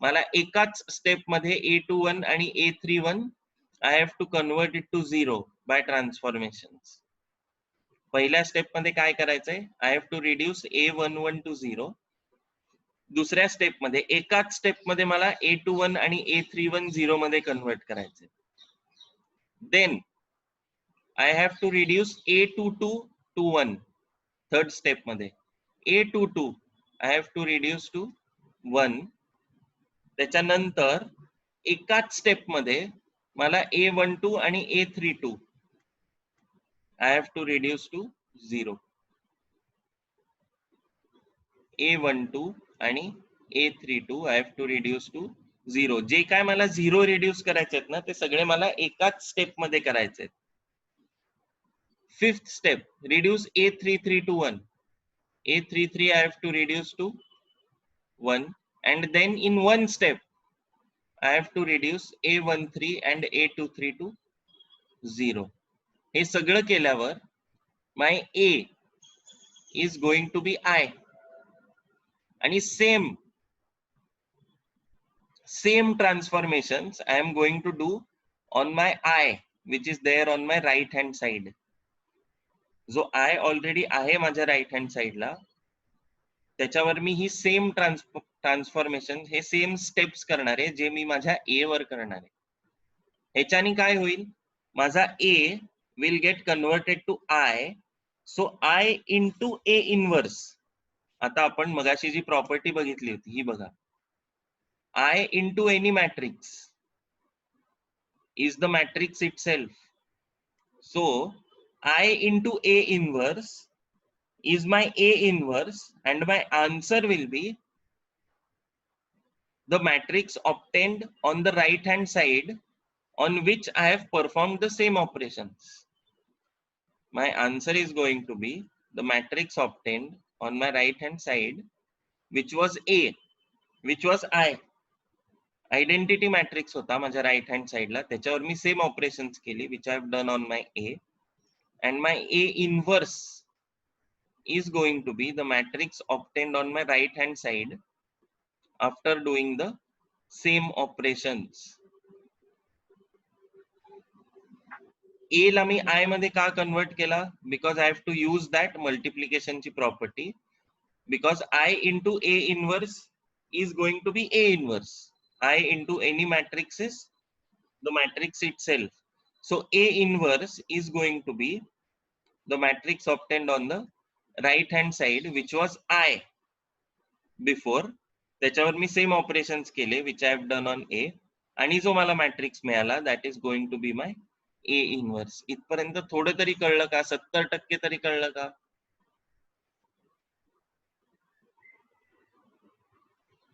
मला एकाच स्टेप मध्ये A21 आणि A31 I have to convert it to 0 by transformations. पहिल्या स्टेप मध्ये काय करायचंय? I have to reduce A11 to 0. दुसऱ्या स्टेप मध्ये एकाच स्टेप मध्ये मला A21 आणि A31 0 मध्ये कन्वर्ट करायचे. Then I have to reduce A22 to 1. Third step मध्ये A22 I have to reduce to 1. त्याच्यानंतर एकाच स्टेप मध्ये मला A12 आणि A32 I have to reduce to 0. A12 आणि A32 I have to reduce to 0. जे काय मला 0 रिड्यूस करायचे आहेत ना ते सगळे मला एकाच स्टेप मध्ये करायचे आहेत. Fifth step, reduce A33 to 1. A33 I have to reduce to 1 and then in one step I have to reduce A13 and A23 to 0. हे सगळं केल्यावर my A is going to be I. आणि same transformations I am going to do on my I which is there on my right hand side. जो I already आहे माझ्या right hand side ला, त्याच्यावर मी ही same transformation, हे same steps करणार आहे जे मी माझ्या A वर करणार आहे. ह्याच्याने काय होईल? माझा A will get converted to I. So I into A inverse. आता आपण मगाशी जी प्रॉपर्टी बघितली होती ही बघा. I into any matrix is the matrix itself. So I into A inverse is my A inverse and my answer will be the matrix obtained on the right hand side on which I have performed the same operations. my answer is going to be the matrix obtained on my right hand side, which was A, which was I. Identity matrix होता माझ्या right hand साइडला, त्याच्यावर मी same operations केली which I have done on my A, and my A inverse is going to be the matrix obtained on my right hand side after doing the same operations. A ला मी I मध्ये का convert केला? Because I have to use that multiplication ची property. Because I into A inverse is going to be A inverse. I into any matrix is the matrix itself. So A inverse is going to be the matrix obtained on the right hand side, which was I before. त्याच्यावर मी same operations केले which I have done on A, आणि जो मला matrix मिळाला that is going to be my A inverse. इथपर्यंत थोडं तरी कळलं का? 70% तरी कळलं का?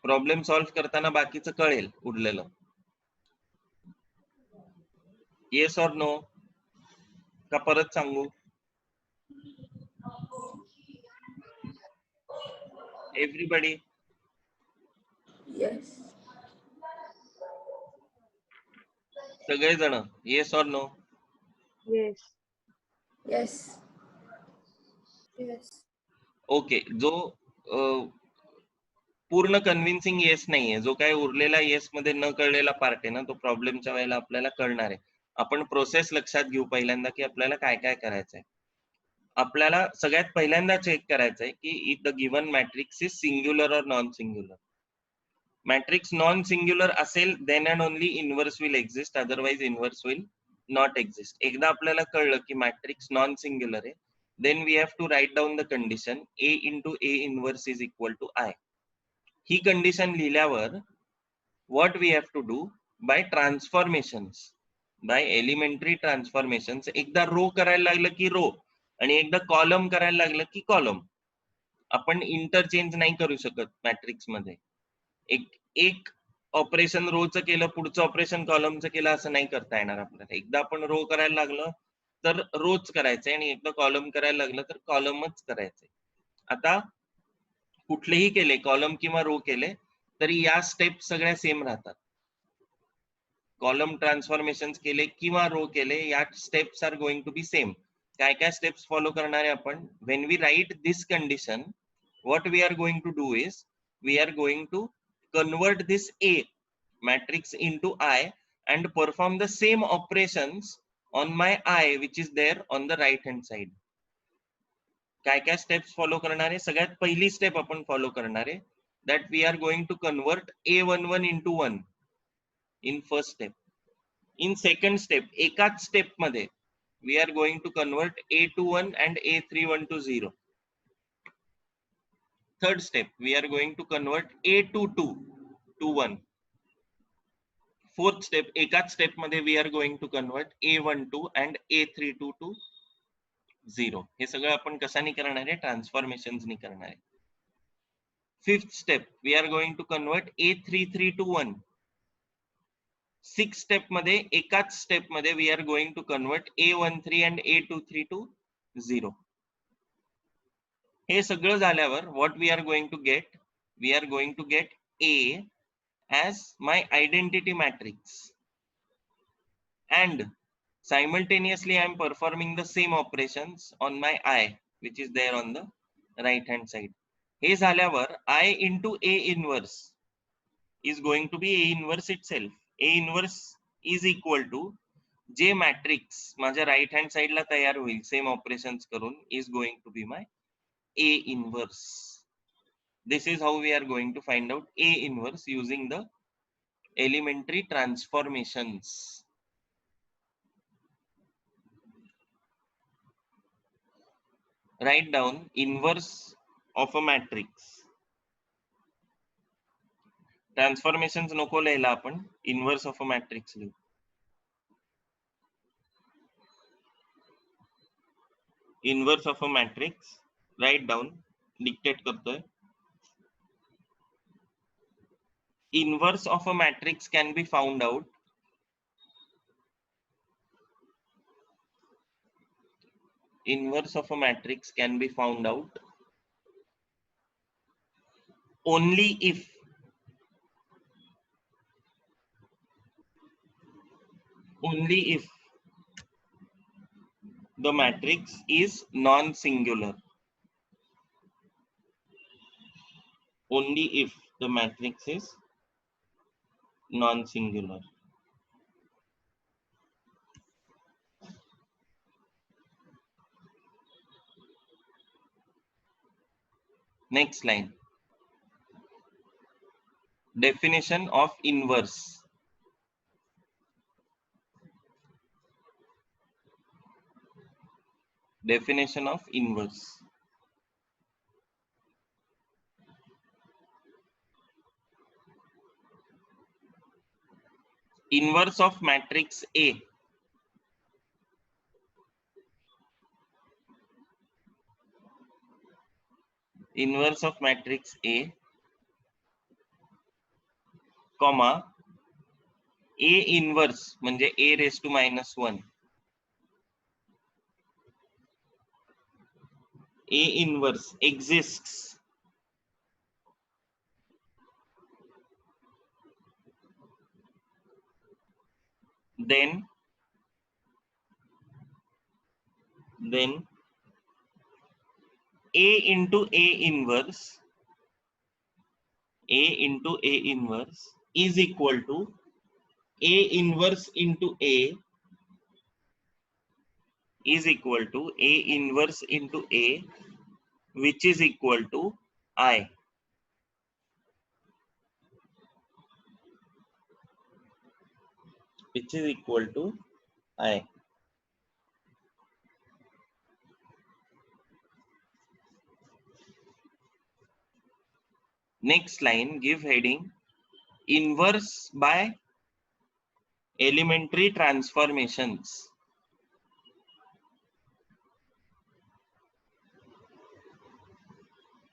प्रॉब्लेम सॉल्व्ह करताना बाकीचं कळेल उरलेलं. Yes or no? का परत सांगू? एव्हरीबडी? Yes. सगळेजण yes or no? Yes. Yes. Yes. Okay. जो पूर्ण कन्व्हिन्सिंग येस नाहीये, जो काही उरलेला येस मध्ये न कळलेला पार्ट आहे ना, तो प्रॉब्लेमच्या वेळेला आपल्याला कळणार आहे. आपण प्रोसेस लक्षात घेऊ पहिल्यांदा की आपल्याला काय काय करायचंय. आपल्याला सगळ्यात पहिल्यांदा चेक करायचंय की if the given matrix is singular or non singular. Matrix non singular असेल then and only inverse will exist, otherwise inverse will not exist. एकदा आपल्याला कळलं की मॅट्रिक्स नॉन सिंग्युलर आहे, then we have to write down the condition A into A inverse is equal to I. ही condition लिहिल्यावर what we have to do by transformations, by elementary transformations. एकदा row करायला लागलं की रो, आणि एकदा column करायला लागलं की कॉलम. आपण इंटरचेंज नाही करू शकत मॅट्रिक्स मध्ये. एक ऑपरेशन रोचं केलं, पुढचं ऑपरेशन कॉलमचं केलं असं नाही करता येणार आपल्याला. एकदा आपण रो करायला लागलं तर रोच करायचंय, आणि एकदा कॉलम करायला लागलं तर कॉलमच करायचंय. आता कुठलेही केले, कॉलम किंवा रो केले, तरी या स्टेप सगळ्या सेम राहतात. कॉलम ट्रान्सफॉर्मेशन्स केले किंवा रो केले, या steps are going to be same. काय काय स्टेप्स फॉलो करणार आहे आपण? When we write this condition, what we are going to do is we are going to convert this A matrix into I and perform the same operations on my I which is there on the right hand side. काय काय steps follow करणार आहे? सगळ्यात पहिली step आपण follow करणार आहे, that we are going to convert A11 into 1 in first step. In second step, एकाच स्टेप मध्ये we are going to convert A21 and A31 to 0. Third step, we are going to convert A22 to 1. Fourth step, एकाच step मध्ये we are going to convert A12 and A32 to 0. हे सगळं आपण कशाने करणार आहे? ट्रान्सफॉर्मेशन्स नि करणार आहे. Fifth step, we are going to convert A33 to 1. Sixth step मध्ये एकाच स्टेप मध्ये we are going to convert A13 and A23 to 0. हे सगळं झाल्यावर what we are going to get? We are going to get A as my identity matrix, and simultaneously I am performing the same operations on my I which is there on the right hand side. हे झाल्यावर I into A inverse is going to be A inverse itself. A inverse is equal to J matrix माझ्या right hand साइडला तयार होईल same operations करून is going to be my A inverse. This is how we are going to find out A inverse using the elementary transformations. Write down inverse of a matrix. Transformations नको लिहायला आपण, inverse of a matrix लिहू. Inverse of a matrix, write down, dictate करतोय. Inverse of a matrix can be found out inverse of a matrix can be found out only if the matrix is non-singular. Only if the matrix is non-singular. Next line. Definition of inverse. Definition of inverse. Inverse of matrix A. Inverse of matrix A, comma, A inverse म्हणजे A raised to -1. A inverse exists then A into A inverse is equal to A inverse into A is equal to A inverse into A, which is equal to I. Which is equal to I. Next line, give heading inverse by elementary transformations.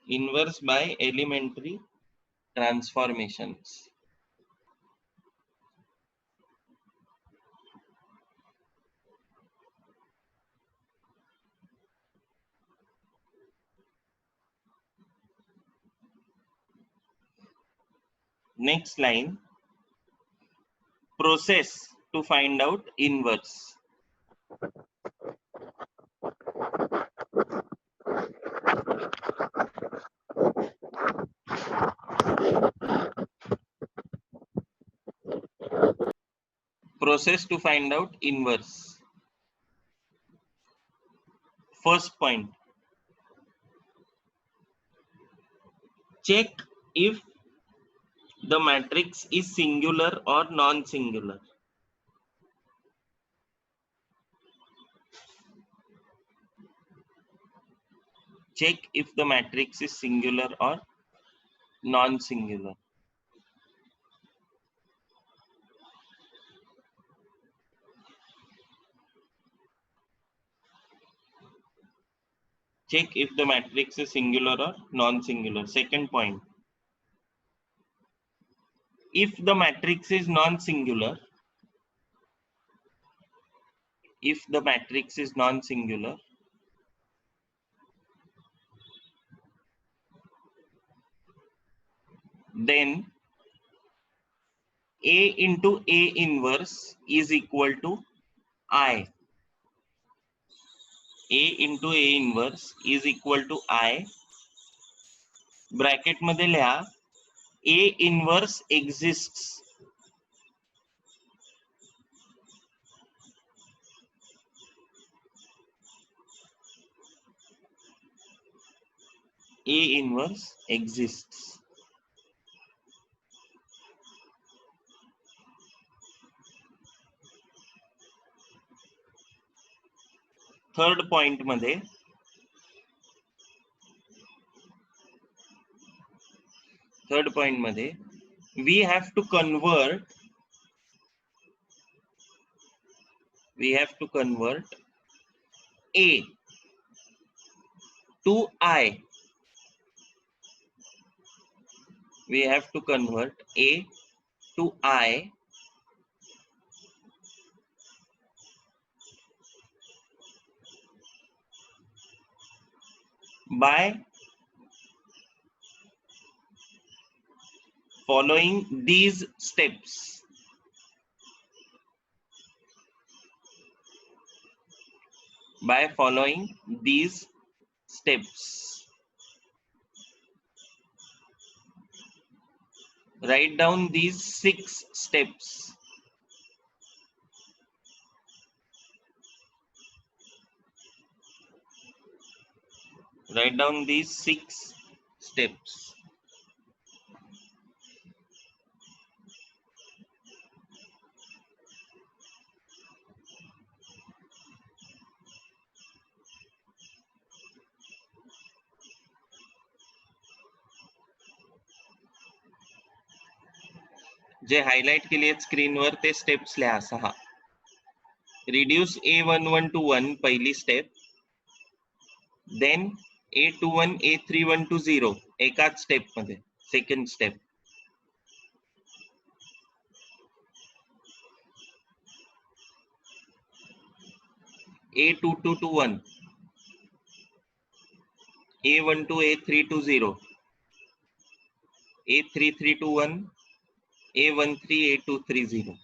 Inverse by elementary transformations. Next line, process to find out inverse. Process to find out inverse. First point, check if the matrix is singular or non-singular. Check if the matrix is singular or non-singular. Check if the matrix is singular or non-singular. Second point, if the matrix is non-singular, then A into A inverse is equal to I. A into A inverse is equal to I. Bracket मध्ये लिहा A inverse exists. A inverse exists. Third point मध्ये we have to convert A to I. We have to convert A to I by following these steps. By following these steps. Write down these 6 steps. Write down these 6 steps. J highlight केले स्क्रीनवर ते steps लिहा 6. Reduce A11 to 1 पहिली step, then A21 A31 to 0 एकाच step मध्ये second step. A22 to 1, A12 A3 to 0, A33 to 1, A13 A23 0.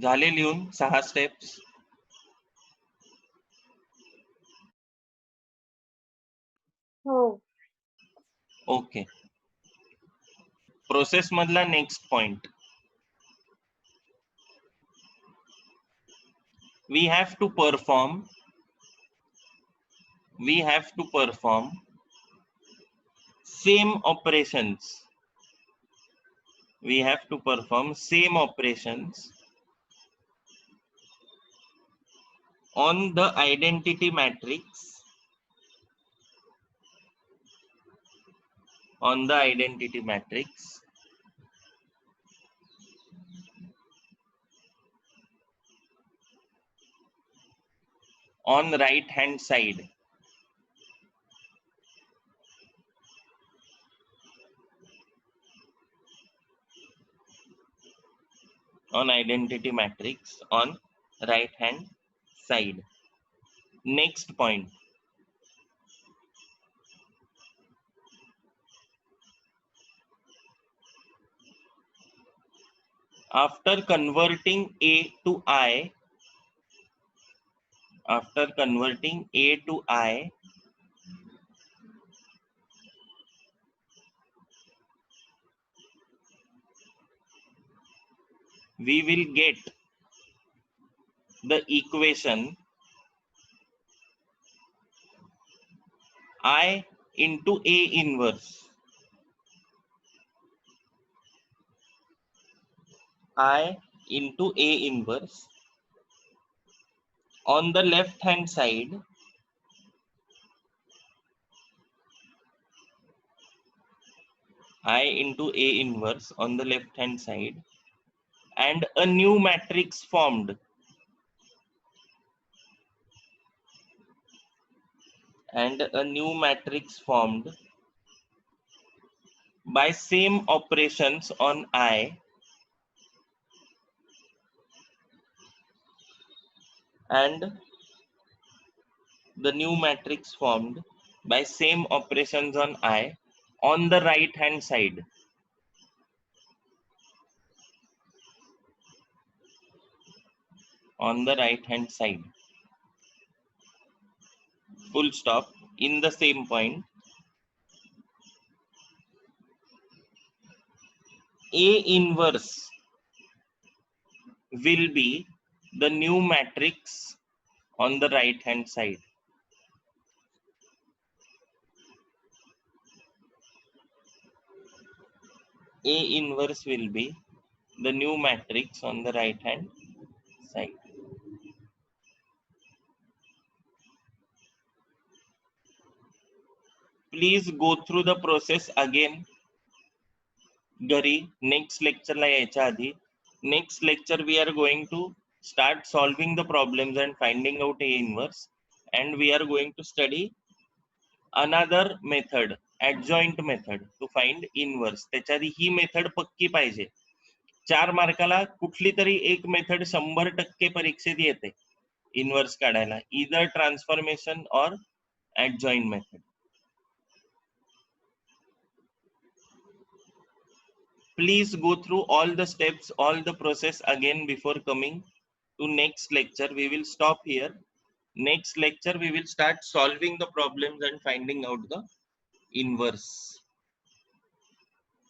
झाले लिहून 6 steps. हो. ओके. प्रोसेस मधला next point. We have to perform same operations. We have to perform same operations on the identity matrix, on the identity matrix on right hand side. On identity matrix on right hand side. Next point. After converting A to I, we will get the equation I into A inverse. I into A inverse. On the left hand side, I into A inverse on the left hand side, and a new matrix formed. And a new matrix formed by same operations on I and the new matrix formed by same operations on I on the right hand side. On the right hand side. Full stop. In the same point. A inverse will be the new matrix on the right hand side. A inverse will be the new matrix on the right hand side. Please go through the process again. Gari, next lecture la yacha adi. Next lecture we are going to start solving the problems and finding out A inverse, and we are going to study another method, adjoint method, to find inverse. त्याच्या आधी ही method पक्की पाहिजे. 4 मार्काला कुठली तरी एक method 100% परीक्षेत येते inverse काढायला, either transformation or adjoint method. Please go through all the steps, all the process again before coming to next lecture. We will stop here. Next lecture we will start solving the problems and finding out the inverse.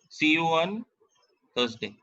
See you on Thursday.